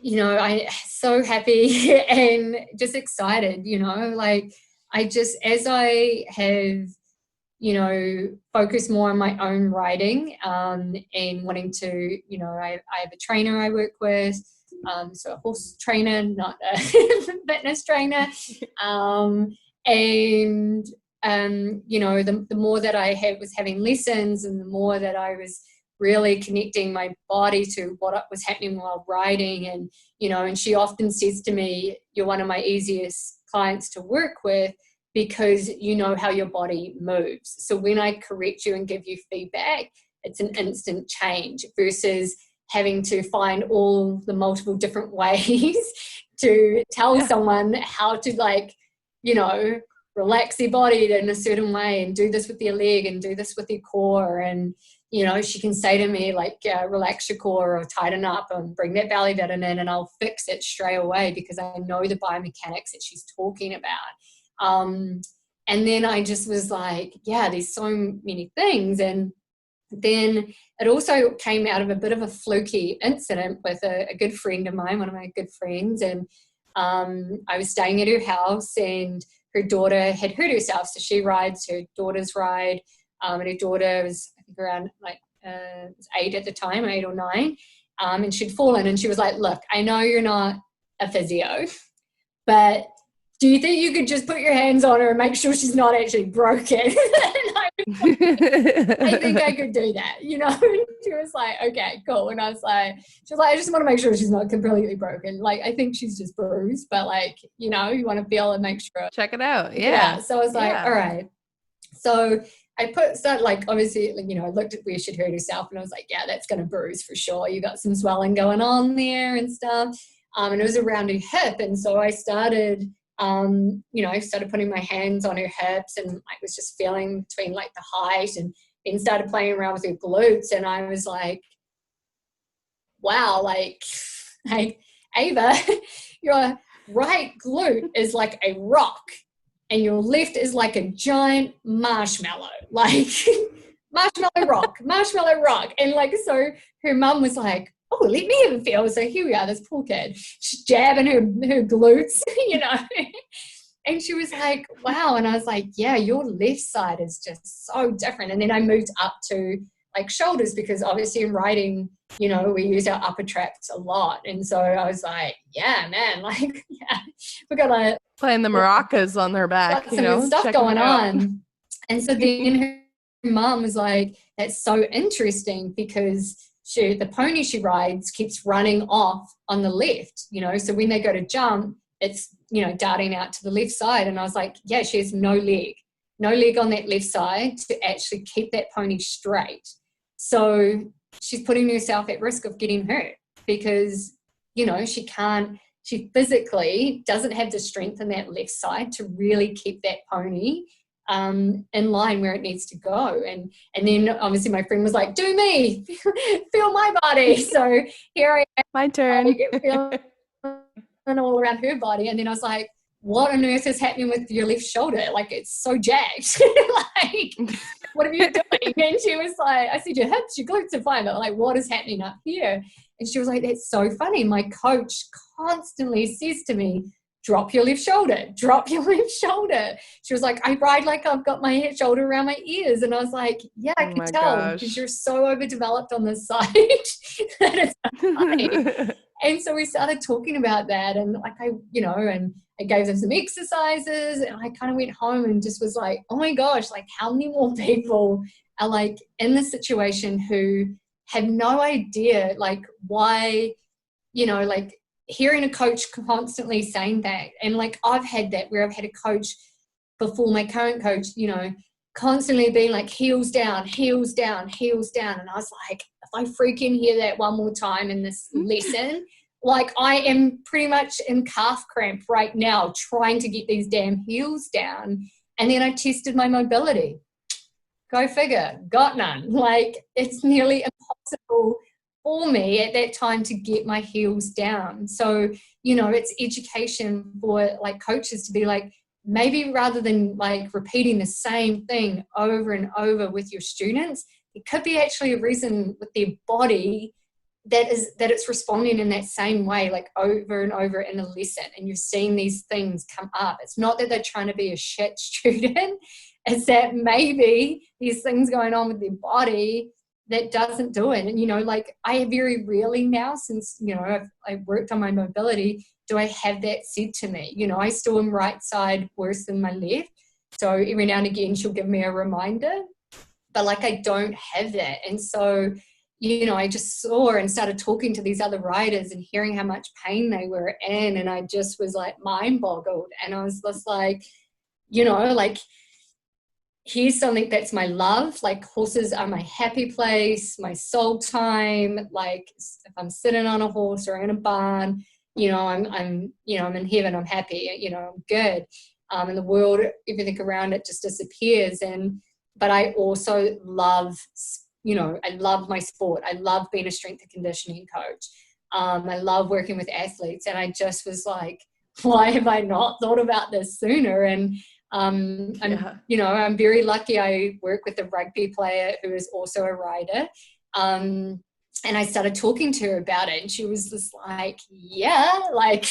I'm so happy and just excited, as I have, focused more on my own writing, and wanting to, I have a trainer I work with, so a horse trainer, not a fitness trainer. The more that I was having lessons, and the more that I was really connecting my body to what was happening while riding. And she often says to me, you're one of my easiest clients to work with because you know how your body moves. So when I correct you and give you feedback, it's an instant change versus having to find all the multiple different ways to tell someone how to relax their body in a certain way and do this with their leg and do this with their core. And, she can say to me relax your core or tighten up and bring that belly button in, and I'll fix it straight away because I know the biomechanics that she's talking about. And then I just was like, there's so many things. And then it also came out of a bit of a fluky incident with a good friend of mine, one of my good friends. And I was staying at her house, and her daughter had hurt herself. So she rides, her daughters ride. And her daughter was, I think, around 8 at the time, 8 or 9. And she'd fallen, and she was like, look, I know you're not a physio, but do you think you could just put your hands on her and make sure she's not actually broken? I think I could do that, And she was like, okay, cool. And she was like, I just want to make sure she's not completely broken. I think she's just bruised, but you want to feel and make sure. Check it out. Yeah. So I was like, all right. So I obviously, I looked at where she'd hurt herself, and I was like, yeah, that's going to bruise for sure. You got some swelling going on there and stuff. And it was around her hip. And so I started, I started putting my hands on her hips, and I was just feeling between the height, and then started playing around with her glutes. And I was like, wow, hey, Ava, your right glute is like a rock, and your left is like a giant marshmallow, marshmallow rock. And so her mum was like, oh, let me even feel. So here we are, this poor kid, she's jabbing her glutes, And she was like, wow. And I was like, yeah, your left side is just so different. And then I moved up to shoulders, because obviously in riding, we use our upper traps a lot. And so I was like, yeah, man, we got playing the maracas on their back, some stuff going on. And so then her mom was like, that's so interesting, because the pony she rides keeps running off on the left, so when they go to jump, it's, darting out to the left side. And I was like, yeah, she has no leg on that left side to actually keep that pony straight. So she's putting herself at risk of getting hurt because, she physically doesn't have the strength in that left side to really keep that pony in line where it needs to go. And then obviously my friend was like, do me, feel my body. So here I am. My turn. Feeling all around her body. And then I was like, what on earth is happening with your left shoulder? It's so jacked. What are you doing? And she was like, I said, your hips, your glutes are fine. But what is happening up here? And she was like, that's so funny. My coach constantly says to me, drop your left shoulder, drop your left shoulder. She was like, I ride like I've got my shoulder around my ears. And I was like, yeah, I can tell because you're so overdeveloped on this side that it's funny. And so we started talking about that, and like and I gave them some exercises, and I kind of went home and just was like, oh my gosh, like how many more people are like in this situation who have no idea like why, like hearing a coach constantly saying that. And like I've had that where I've had a coach before my current coach, constantly being like heels down, heels down, heels down. And I was like, if I freaking hear that one more time in this lesson, like I am pretty much in calf cramp right now trying to get these damn heels down. And then I tested my mobility. Go figure, got none. Like it's nearly impossible for me at that time to get my heels down. So, it's education for like coaches to be like, maybe rather than like repeating the same thing over and over with your students, it could be actually a reason with their body that it's responding in that same way, like over and over in a lesson, and you're seeing these things come up. It's not that they're trying to be a shit student, it's that maybe these things going on with their body that doesn't do it. And, like I very rarely now, since, I've worked on my mobility, do I have that said to me. I still am right side worse than my left. So every now and again, she'll give me a reminder, but like I don't have that. And so, I just saw and started talking to these other riders and hearing how much pain they were in. And I just was like mind boggled. And I was just like, like, here's something that's my love. Like horses are my happy place, my soul time. Like if I'm sitting on a horse or in a barn, I'm in heaven, I'm happy, I'm good. And the world, everything around it just disappears. But I also love, I love my sport. I love being a strength and conditioning coach. I love working with athletes. And I just was like, why have I not thought about this sooner? And I'm very lucky. I work with a rugby player who is also a rider. And I started talking to her about it, and she was just like, yeah, like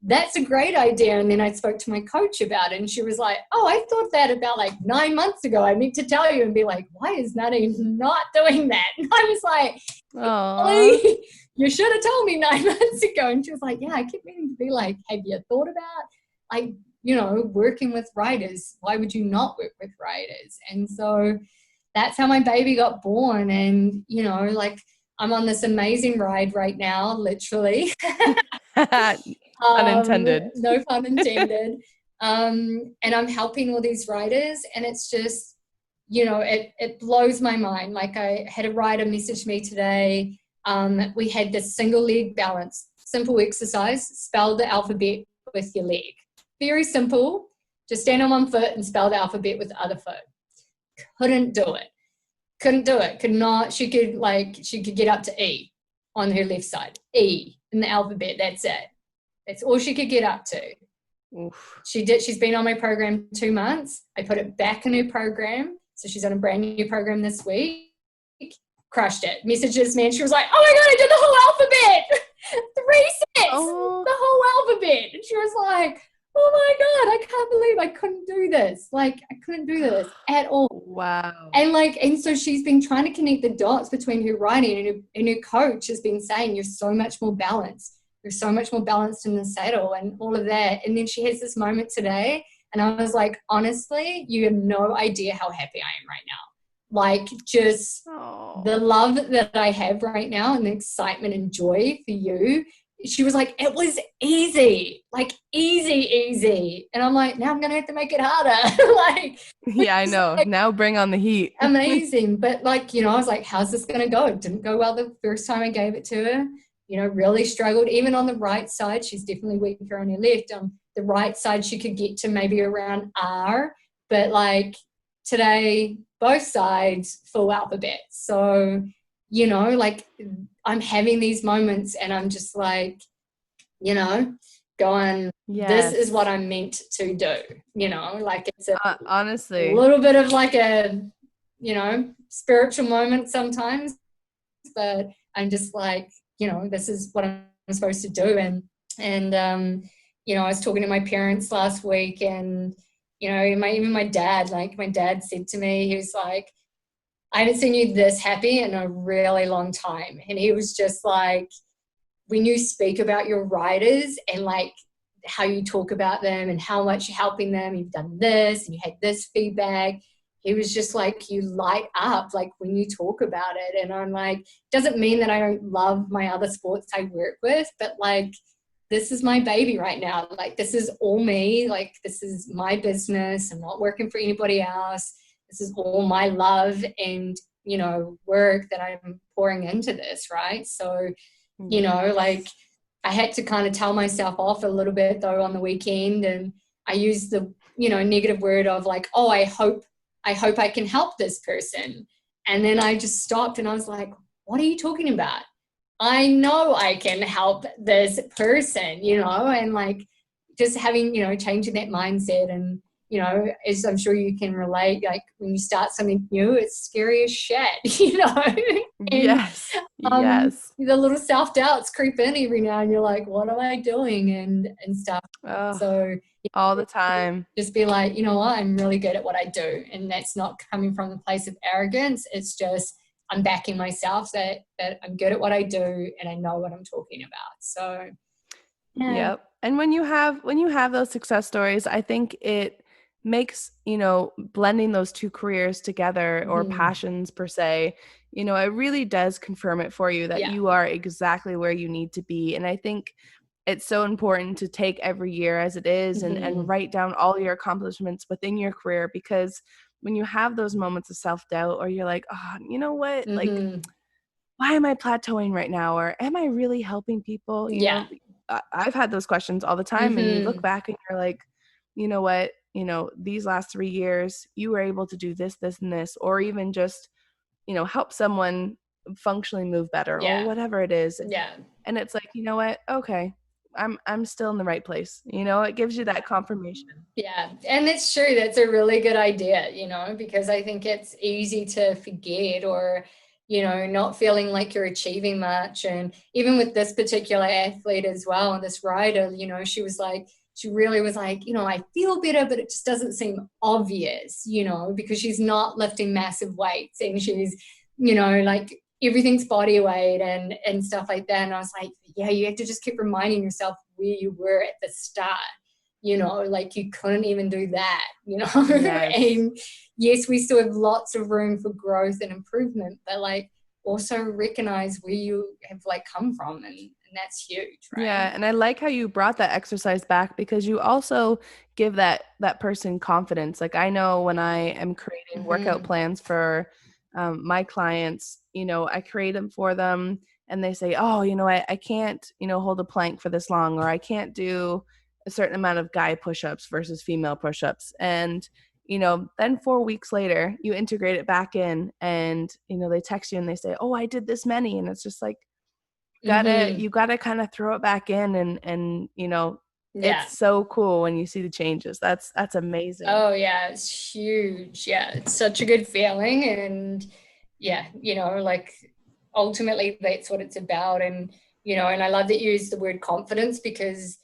that's a great idea. And then I spoke to my coach about it, and she was like, oh, I thought that about like 9 months ago. I meant to tell you, and be like, why is Nardine not doing that? And I was like, really? You should have told me 9 months ago. And she was like, yeah, I kept meaning to be like, have you thought about like, working with riders? Why would you not work with riders? And so that's how my baby got born. And, like I'm on this amazing ride right now, literally. Unintended. No pun intended. And I'm helping all these riders, and it's just, it blows my mind. Like I had a rider message me today. We had this single leg balance, simple exercise, spell the alphabet with your leg. Very simple. Just stand on one foot and spell the alphabet with the other foot. Couldn't do it. Could not. She could get up to E on her left side. E in the alphabet. That's it. That's all she could get up to. Oof. She's been on my program 2 months. I put it back in her program. So she's on a brand new program this week. Crushed it. Messages me, and she was like, oh my God, I did the whole alphabet. 3 sets. Oh. The whole alphabet. And she was like, oh my God, I can't believe I couldn't do this. Like, I couldn't do this at all. Wow. And so she's been trying to connect the dots between her riding, and her coach has been saying, you're so much more balanced. You're so much more balanced in the saddle and all of that. And then she has this moment today, and I was like, honestly, you have no idea how happy I am right now. Like, just the love that I have right now and the excitement and joy for you. She was like, it was easy, like easy. And I'm like, now I'm going to have to make it harder. Like, yeah, I know. Like, now bring on the heat. Amazing. But like, I was like, how's this going to go? It didn't go well the first time I gave it to her. Really struggled. Even on the right side, she's definitely weaker on her left. The right side, she could get to maybe around R. But like today, both sides, full alphabet. So, like I'm having these moments, and I'm just like, going, yes, this is what I'm meant to do. Like it's honestly a little bit of like a, spiritual moment sometimes, but I'm just like, this is what I'm supposed to do. And I was talking to my parents last week, and, even my dad, like my dad said to me, he was like, I haven't seen you this happy in a really long time. And he was just like, when you speak about your riders and like how you talk about them and how much you're helping them, you've done this and you had this feedback, he was just like, you light up like when you talk about it. And I'm like, doesn't mean that I don't love my other sports I work with, but like, this is my baby right now. Like, this is all me. Like, this is my business. I'm not working for anybody else. This is all my love and, work that I'm pouring into this, right? So, like, I had to kind of tell myself off a little bit though on the weekend, and I used the, negative word of like, oh, I hope I can help this person. And then I just stopped and I was like, what are you talking about? I know I can help this person, and like just having, changing that mindset. And, as I'm sure you can relate, like when you start something new, it's scary as shit, and Yes. Yes. the little self-doubts creep in every now and you're like, what am I doing? And stuff. Oh, So all the time. just be like, you know what, I'm really good at what I do. And that's not coming from a place of arrogance. It's just, I'm backing myself that I'm good at what I do and I know what I'm talking about. So, yeah. Yep. And when you have those success stories, I think it makes, blending those two careers together or passions per se, it really does confirm it for you that you are exactly where you need to be. And I think it's so important to take every year as it is and write down all your accomplishments within your career, because when you have those moments of self-doubt or you're like, oh, you know what, like, why am I plateauing right now? Or am I really helping people? I've had those questions all the time, and you look back and you're like, you know what, these last 3 years, you were able to do this, this, and this, or even just, help someone functionally move better or whatever it is. Yeah. And it's like, you know what? Okay. I'm still in the right place. It gives you that confirmation. Yeah. And it's true. That's a really good idea, because I think it's easy to forget or, not feeling like you're achieving much. And even with this particular athlete as well, and this rider, she really was like, I feel better, but it just doesn't seem obvious, because she's not lifting massive weights and she's, like everything's body weight and stuff like that. And I was like, yeah, you have to just keep reminding yourself where you were at the start, like you couldn't even do that, Yes. And yes, we still have lots of room for growth and improvement, but like also recognize where you have like come from, and that's huge, right? Yeah, and I like how you brought that exercise back, because you also give that person confidence. Like, I know when I am creating workout plans for my clients, I create them for them and they say, oh, I can't, hold a plank for this long, or I can't do a certain amount of guy push-ups versus female push-ups. And, then 4 weeks later, you integrate it back in and, they text you and they say, oh, I did this many. And it's just like, you gotta kind of throw it back in and it's so cool when you see the changes. That's amazing. Oh yeah, it's huge. Yeah, it's such a good feeling. And yeah, like ultimately that's what it's about. And and I love that you use the word confidence, because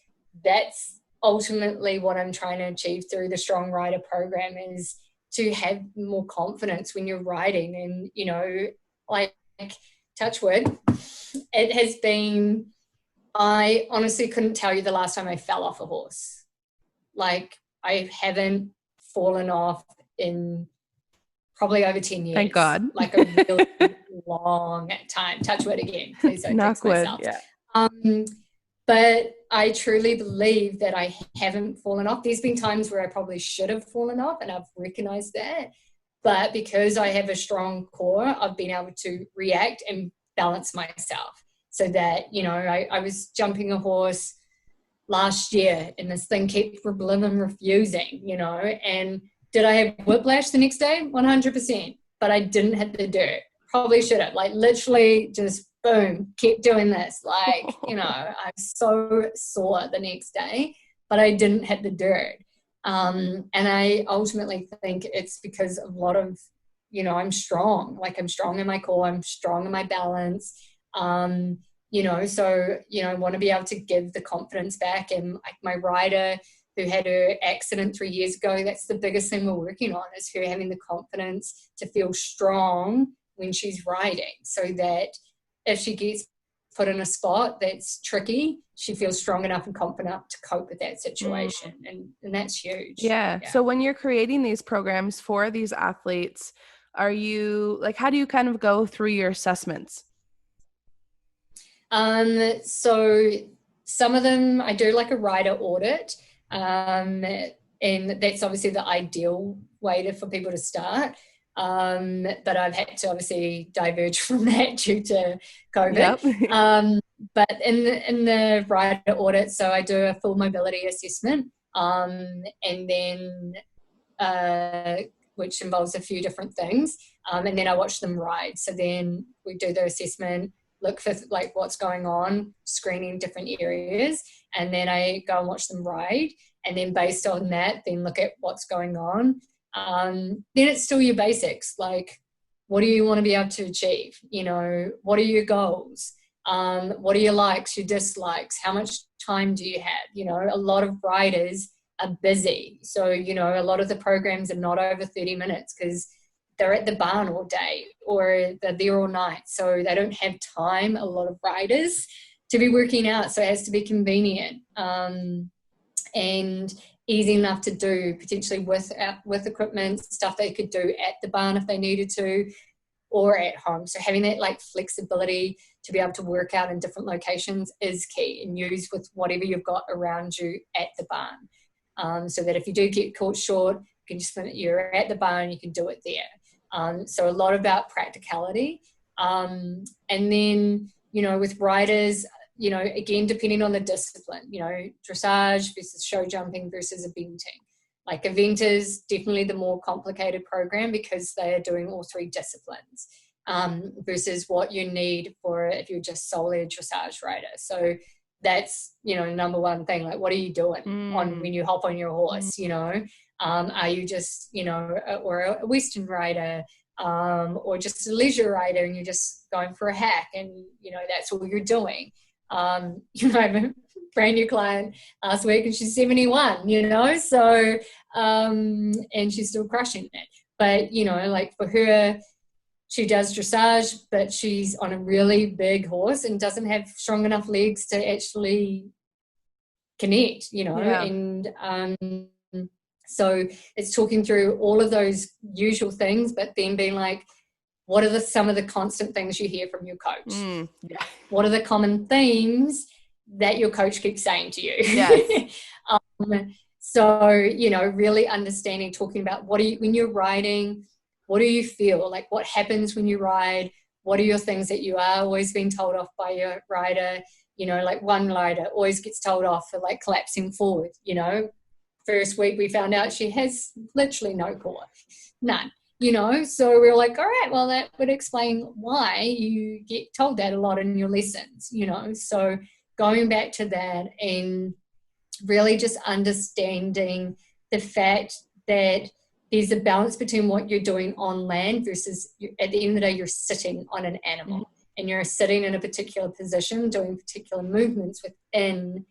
that's ultimately what I'm trying to achieve through the Strong Rider program, is to have more confidence when you're riding. And like, touch wood, it has been, I honestly couldn't tell you the last time I fell off a horse. Like, I haven't fallen off in probably over 10 years. Thank God. Like a really long time. Touch wood again. Please don't Knock jinx wood, myself. yeah. But I truly believe that I haven't fallen off. There's been times where I probably should have fallen off, and I've recognized that. But because I have a strong core, I've been able to react and balance myself. So that, I was jumping a horse last year and this thing kept refusing, and did I have whiplash the next day? 100%, but I didn't hit the dirt. Probably should have, like literally just boom, kept doing this. Like, I'm so sore the next day, but I didn't hit the dirt. And I ultimately think it's because of a lot of, I'm strong. Like, I'm strong in my core. I'm strong in my balance. So, I want to be able to give the confidence back. And like my rider who had her accident 3 years ago, that's the biggest thing we're working on, is her having the confidence to feel strong when she's riding, so that if she gets put in a spot that's tricky, she feels strong enough and confident enough to cope with that situation. And that's huge. Yeah. So when you're creating these programs for these athletes, how do you kind of go through your assessments? So some of them I do like a rider audit, and that's obviously the ideal way for people to start. But I've had to obviously diverge from that due to COVID. Yep. But in the rider audit, so I do a full mobility assessment, and then which involves a few different things, and then I watch them ride. So then we do the assessment, look for like what's going on, screening different areas, and then I go and watch them ride, and then based on that, then look at what's going on. Then it's still your basics, like what do you want to be able to achieve? What are your goals? What are your likes, your dislikes? How much time do you have? A lot of riders are busy. So, a lot of the programs are not over 30 minutes because they're at the barn all day or they're there all night. So they don't have time, a lot of riders, to be working out. So it has to be convenient and easy enough to do, potentially with equipment, stuff they could do at the barn if they needed to, or at home. So having that like flexibility to be able to work out in different locations is key, and use with whatever you've got around you at the barn. So that if you do get caught short, you can just, you're at the barn, you can do it there. So a lot about practicality. And then, with riders, again, depending on the discipline, dressage versus show jumping versus eventing. Like eventers, definitely the more complicated program because they are doing all three disciplines, versus what you need for if you're just solely a dressage rider. So that's, number one thing, like what are you doing when you hop on your horse, are you just, or a Western rider, or just a leisure rider and you're just going for a hack and, that's all you're doing. I have a brand new client last week and she's 71, so, and she's still crushing it. But, like for her, she does dressage, but she's on a really big horse and doesn't have strong enough legs to actually connect, and so it's talking through all of those usual things, but then being like, what are some of the constant things you hear from your coach? What are the common themes that your coach keeps saying to you? Yes. So, really understanding, talking about when you're riding, what do you feel? Like what happens when you ride? What are your things that you are always being told off by your rider? Like one rider always gets told off for like collapsing forward, First week we found out she has literally no core, none. So we were like, all right, well, that would explain why you get told that a lot in your lessons, so going back to that and really just understanding the fact that there's a balance between what you're doing on land versus at the end of the day, you're sitting on an animal and you're sitting in a particular position, doing particular movements within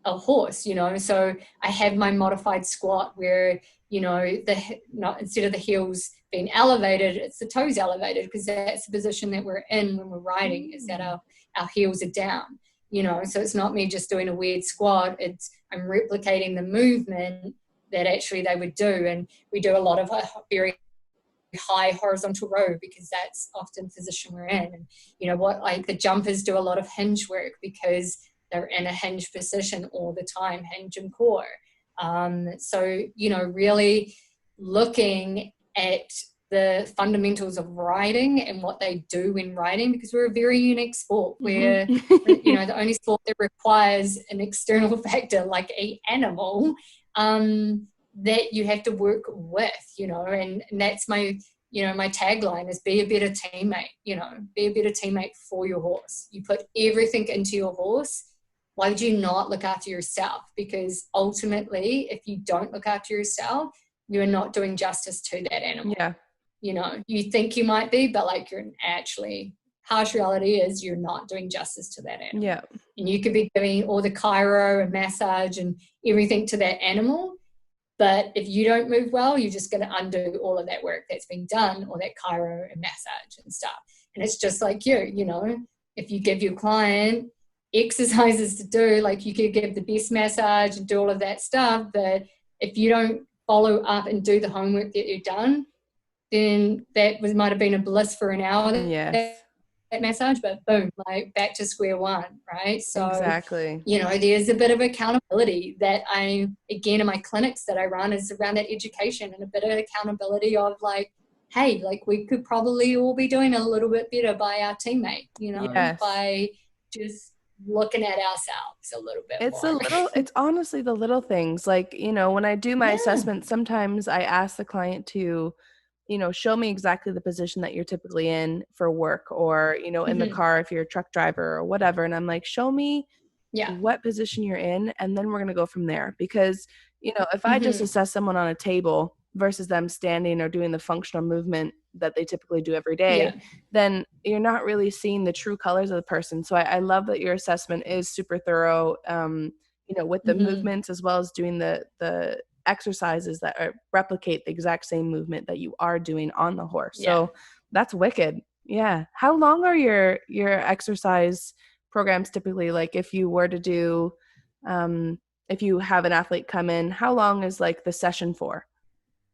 a horse, so I have my modified squat where, instead of the heels being elevated, it's the toes elevated because that's the position that we're in when we're riding, is that our heels are down, so it's not me just doing a weird squat, I'm replicating the movement that actually they would do. And we do a lot of very high horizontal row because that's often the position we're in. And like the jumpers do a lot of hinge work because they're in a hinge position all the time, hinge and core. So, really looking at the fundamentals of riding and what they do when riding, because we're a very unique sport where, the only sport that requires an external factor like an animal that you have to work with, and that's my, my tagline is be a better teammate, be a better teammate for your horse. You put everything into your horse. Why would you not look after yourself? Because ultimately, if you don't look after yourself, you're not doing justice to that animal. Yeah. You think you might be, but like you're actually harsh reality is you're not doing justice to that animal. Yeah. And you could be giving all the chiro and massage and everything to that animal, but if you don't move well, you're just going to undo all of that work that's been done, or that chiro and massage and stuff. And it's just like you know, if you give your client exercises to do, like you could give the best massage and do all of that stuff, but if you don't follow up and do the homework that you've done, then that might have been a bliss for an hour. Yes. That massage, but boom, like back to square one, right? So exactly. you know, there's a bit of accountability that I, again, in my clinics that I run, is around that education and a bit of accountability of like, hey, like we could probably all be doing a little bit better by our teammate, you know, Yes. by just looking at ourselves a little bit more. It's honestly the little things. Like, you know, when I do my assessment, sometimes I ask the client to, you know, show me exactly the position that you're typically in for work, or, you know, in the car if you're a truck driver or whatever. And I'm like, show me what position you're in, and then we're going to go from there. Because, you know, if I just assess someone on a table versus them standing or doing the functional movement that they typically do every day, then you're not really seeing the true colors of the person. So I love that your assessment is super thorough, you know, with the movements, as well as doing the exercises that replicate the exact same movement that you are doing on the horse. So that's wicked. Yeah. How long are your exercise programs typically? Like if you were to do, if you have an athlete come in, how long is like the session for?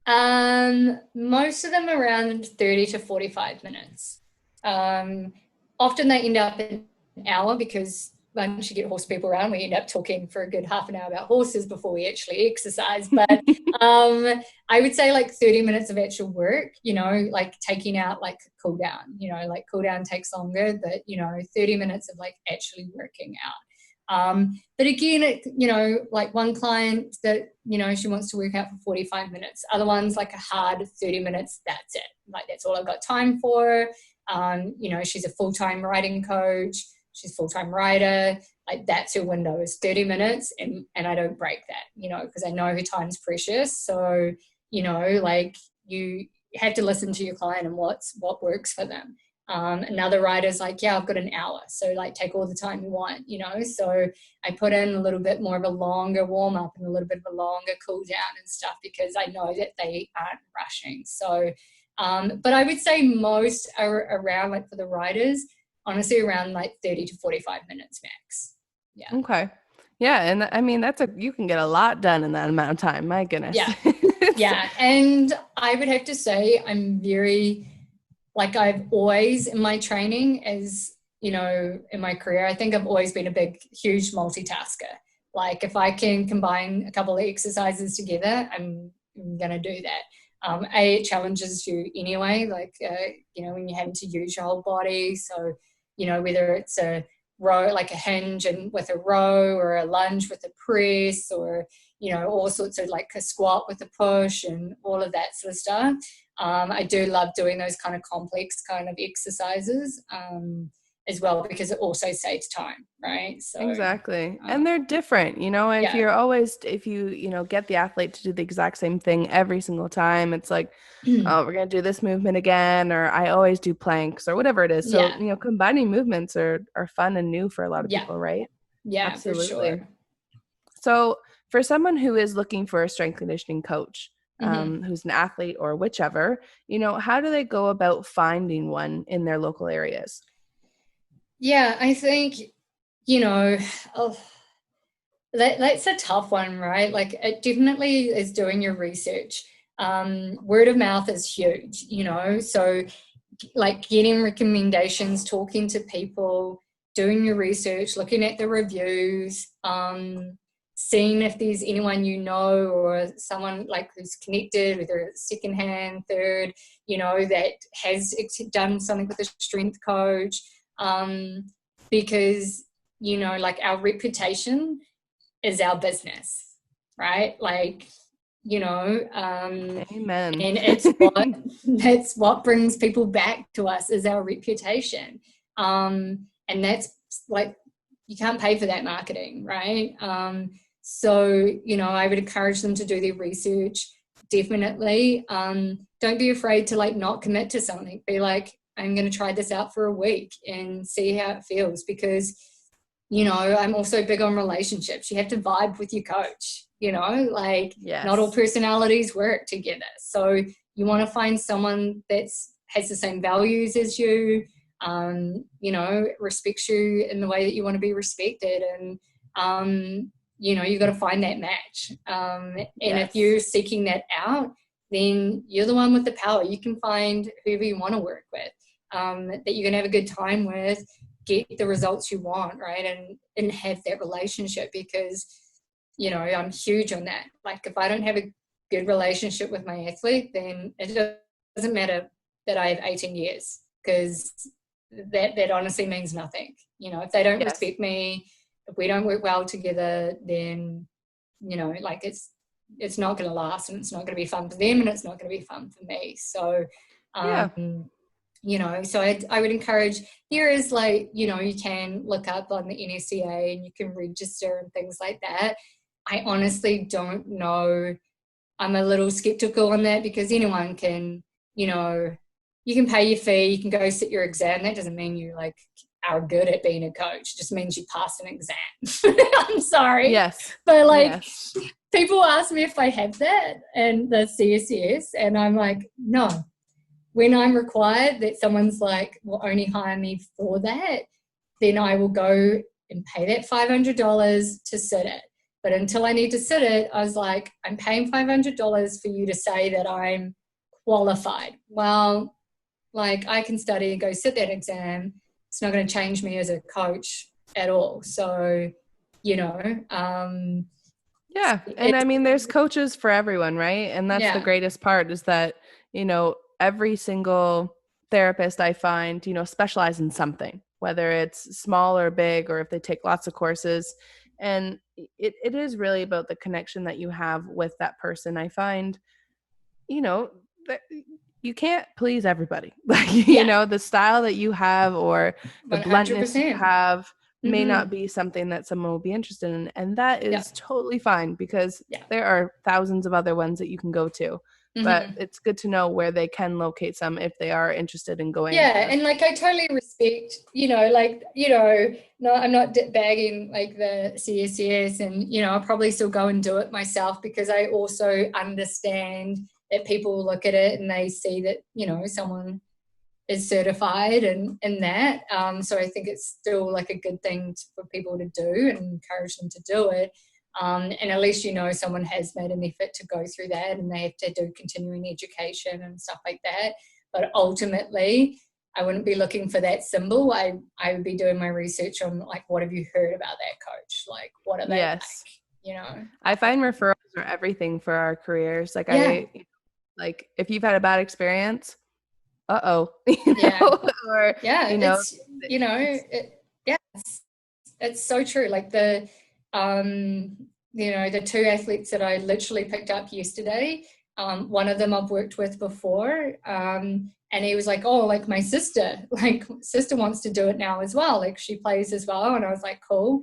Most of them around 30 to 45 minutes. Often they end up in an hour, because once you get horse people around, we end up talking for a good half an hour about horses before we actually exercise. But I would say like 30 minutes of actual work, you know, like taking out like cool down, you know, like cool down takes longer, but, you know, 30 minutes of like actually working out. But again, you know, like one client that, you know, she wants to work out for 45 minutes. Other ones like a hard 30 minutes, that's it. Like that's all I've got time for. You know, she's a full-time riding coach. She's a full-time rider. Like that's her window, is 30 minutes. And I don't break that, you know, because I know her time's precious. So, you know, like you have to listen to your client and what works for them. Another rider's like, yeah, I've got an hour. So like take all the time you want, you know. So I put in a little bit more of a longer warm up and a little bit of a longer cool down and stuff, because I know that they aren't rushing. So, but I would say most are around, like for the riders, honestly, around like 30 to 45 minutes max. Yeah. Okay. Yeah. And I mean, you can get a lot done in that amount of time. My goodness. Yeah. Yeah. And I would have to say I'm very, like I've always in my training, as you know, in my career, I think I've always been a big, huge multitasker. Like if I can combine a couple of exercises together, I'm going to do that. It challenges you anyway, like, you know, when you're having to use your whole body. So, you know, whether it's a row, like a hinge and with a row, or a lunge with a press, or, you know, all sorts of like a squat with a push and all of that sort of stuff. I do love doing those kind of complex kind of exercises as well, because it also saves time, right? So exactly. And they're different, you know, if you know, get the athlete to do the exact same thing every single time, it's like, oh, we're going to do this movement again, or I always do planks or whatever it is. So, you know, combining movements are fun and new for a lot of people, right? Yeah, absolutely. For sure. So for someone who is looking for a strength conditioning coach, who's an athlete or whichever, you know, how do they go about finding one in their local areas? Yeah, I think, you know, that's a tough one, right? Like it definitely is doing your research. Word of mouth is huge, you know, so like getting recommendations, talking to people, doing your research, looking at the reviews, seeing if there's anyone you know, or someone like who's connected, whether it's secondhand, third, you know, that has done something with a strength coach, because, you know, like our reputation is our business, right? Like, you know, amen. And that's what brings people back to us, is our reputation. And that's like, you can't pay for that marketing, right? So, you know, I would encourage them to do their research, definitely. Don't be afraid to like not commit to something. Be like, I'm going to try this out for a week and see how it feels, because, you know, I'm also big on relationships. You have to vibe with your coach, you know, like not all personalities work together. So you want to find someone has the same values as you, you know, respects you in the way that you want to be respected. And, you know, you've got to find that match. And if you're seeking that out, then you're the one with the power. You can find whoever you want to work with, that you're going to have a good time with, get the results you want, right? And have that relationship, because, you know, I'm huge on that. Like, if I don't have a good relationship with my athlete, then it doesn't matter that I have 18 years, because that honestly means nothing. You know, if they don't respect me, if we don't work well together, then, you know, like it's not going to last, and it's not going to be fun for them, and it's not going to be fun for me. So, you know, so I would encourage, there is, like, you know, you can look up on the NSCA and you can register and things like that. I honestly don't know. I'm a little skeptical on that, because anyone can, you know, you can pay your fee, you can go sit your exam. That doesn't mean you, like, are good at being a coach. It just means you passed an exam. I'm sorry. Yes. But, like, people ask me if I have that and the CSCS, and I'm like, no. When I'm required that someone's like, will only hire me for that, then I will go and pay that $500 to sit it. But until I need to sit it, I was like, I'm paying $500 for you to say that I'm qualified. Well, like, I can study and go sit that exam. It's not going to change me as a coach at all. So, you know. And I mean, there's coaches for everyone, right? And that's the greatest part, is that, you know, every single therapist I find, you know, specialize in something, whether it's small or big, or if they take lots of courses. And it is really about the connection that you have with that person. I find, you know, that you can't please everybody. Like, you know, the style that you have or the 100%. Bluntness you have may not be something that someone will be interested in. And that is totally fine, because there are thousands of other ones that you can go to. But it's good to know where they can locate some if they are interested in going. And, like, I totally respect, you know, like, you know, no, I'm not bagging, like, the CSCS, and, you know, I'll probably still go and do it myself, because I also understand that people look at it and they see that, you know, someone is certified and that. So I think it's still, like, a good thing for people to do, and encourage them to do it. And at least, you know, someone has made an effort to go through that, and they have to do continuing education and stuff like that. But ultimately, I wouldn't be looking for that symbol. I would be doing my research on, like, what have you heard about that coach? Like, what are they like? You know, I find referrals are everything for our careers. Like, like, if you've had a bad experience, or, you know, it's, you know, it's so true. Like, you know, the two athletes that I literally picked up yesterday, one of them I've worked with before, and he was like, oh, like, my sister wants to do it now as well. Like, she plays as well. And I was like, cool.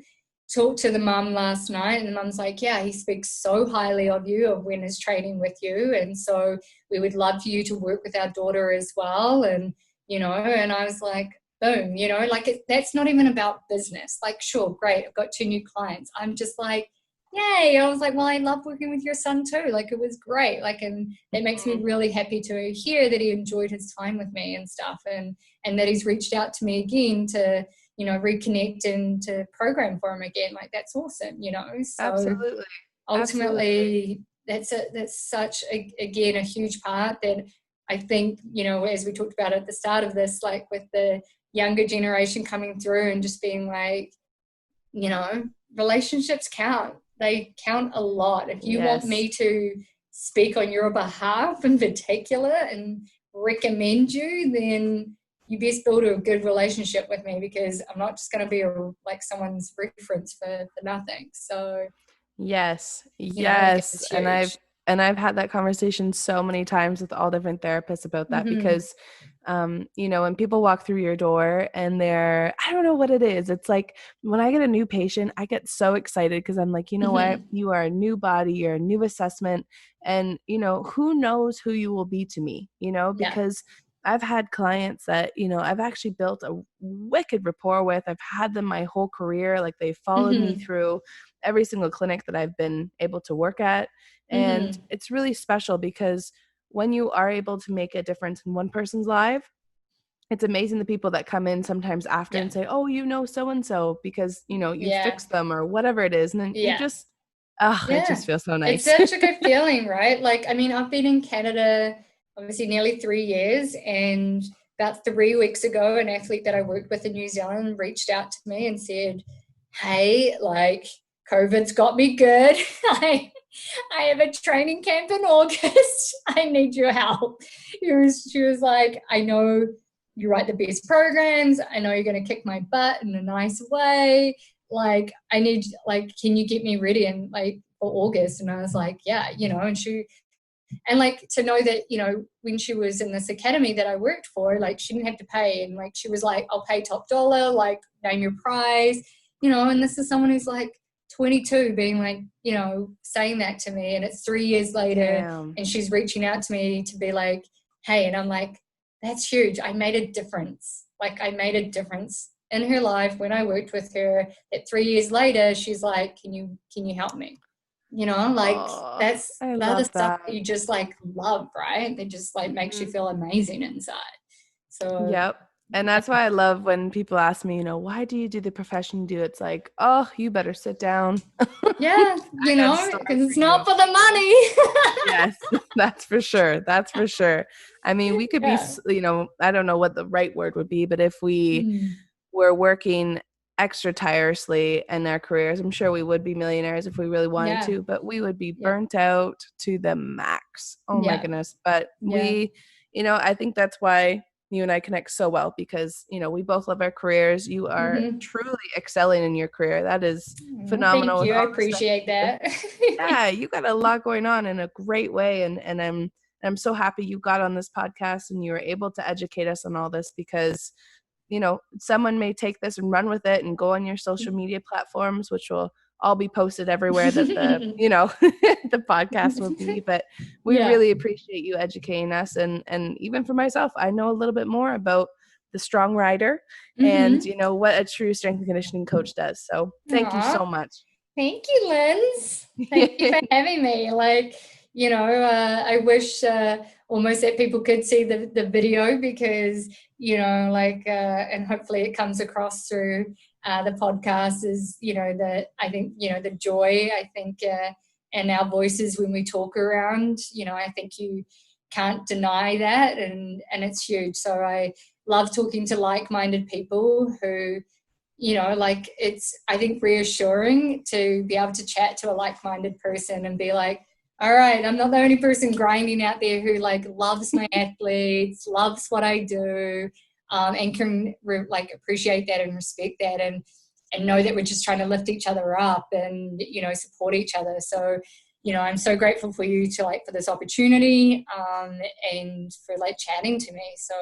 Talked to the mum last night, and the mum's like, yeah, he speaks so highly of you, of when he's training with you, and so we would love for you to work with our daughter as well. And, you know, and I was like, boom, you know, like, that's not even about business. Like, sure, great, I've got 2 new clients. I'm just like, yay. I was like, well, I love working with your son too. Like, it was great. Like, and it makes me really happy to hear that he enjoyed his time with me and stuff, and that he's reached out to me again to, you know, reconnect and to program for him again. Like, that's awesome, you know. So Absolutely. Ultimately, that's such again a huge part that I think, you know, as we talked about at the start of this, like, with the younger generation coming through and just being like, you know, relationships count. They count a lot. If you want me to speak on your behalf in particular and recommend you, then you best build a good relationship with me, because I'm not just going to be like someone's reference for nothing. So yes, and I've had that conversation so many times with all different therapists about that, because you know, when people walk through your door and I don't know what it is. It's like, when I get a new patient, I get so excited, because I'm like, you know what, you are a new body, you're a new assessment, and, you know, who knows who you will be to me, you know, because I've had clients that, I've actually built a wicked rapport with. I've had them my whole career. Like they followed me through every single clinic that I've been able to work at. And it's really special because when you are able to make a difference in one person's life, it's amazing the people that come in sometimes after and say, oh, so-and-so because, you fixed them or whatever it is. And then you just, it just feels so nice. It's such a good feeling, right? Like, I mean, I've been in Canada, obviously nearly 3 years, and about 3 weeks ago, an athlete that I worked with in New Zealand reached out to me and said, hey, like, COVID's got me good. I have a training camp in August. I need your help. She was like, I know you write the best programs. I know you're going to kick my butt in a nice way. Like, I need, like, can you get me ready and like for August? And I was like, yeah, and like to know that, when she was in this academy that I worked for, like she didn't have to pay. And like, she was like, I'll pay top dollar, like name your price, and this is someone who's like 22 being like, saying that to me. And it's 3 years later and she's reaching out to me to be like, hey, and I'm like, that's huge. I made a difference. Like I made a difference in her life when I worked with her. That 3 years later, she's like, can you help me? That's the other stuff that you just like love, right? It just like makes you feel amazing inside. So yep. And that's why I love when people ask me, why do you do the profession you do? It's like, oh, you better sit down. Yeah, because it's not for the money. Yes, that's for sure. That's for sure. I mean, we could be, I don't know what the right word would be, but if we were working extra tirelessly in our careers, I'm sure we would be millionaires if we really wanted to, but we would be burnt out to the max. Oh my goodness. But we, I think that's why you and I connect so well because, we both love our careers. You are truly excelling in your career. That is phenomenal. Thank you. I appreciate that. Yeah, you got a lot going on in a great way. And I'm so happy you got on this podcast and you were able to educate us on all this because, someone may take this and run with it and go on your social media platforms, which will all be posted everywhere that the, the podcast will be. But we really appreciate you educating us. And even for myself, I know a little bit more about the strong rider and, what a true strength and conditioning coach does. So thank you so much. Thank you, Linz. Thank you for having me. Like, I wish almost that people could see the video because, and hopefully it comes across through the podcast is, that I think, the joy, I think, and our voices when we talk around, I think you can't deny that and it's huge. So I love talking to like-minded people who, it's, I think, reassuring to be able to chat to a like-minded person and be like, all right, I'm not the only person grinding out there who like loves my athletes, loves what I do, and can appreciate that and respect that and know that we're just trying to lift each other up and, support each other. So, I'm so grateful for you to for this opportunity and for chatting to me. So,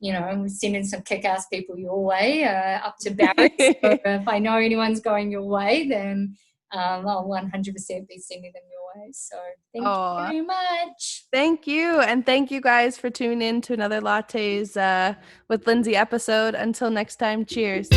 we're sending some kick-ass people your way up to Barry. So if I know anyone's going your way, then I'll 100% be sending them your way. So thank you very much. Thank you. And thank you guys for tuning in to another Lattes with Lindsay episode. Until next time, cheers.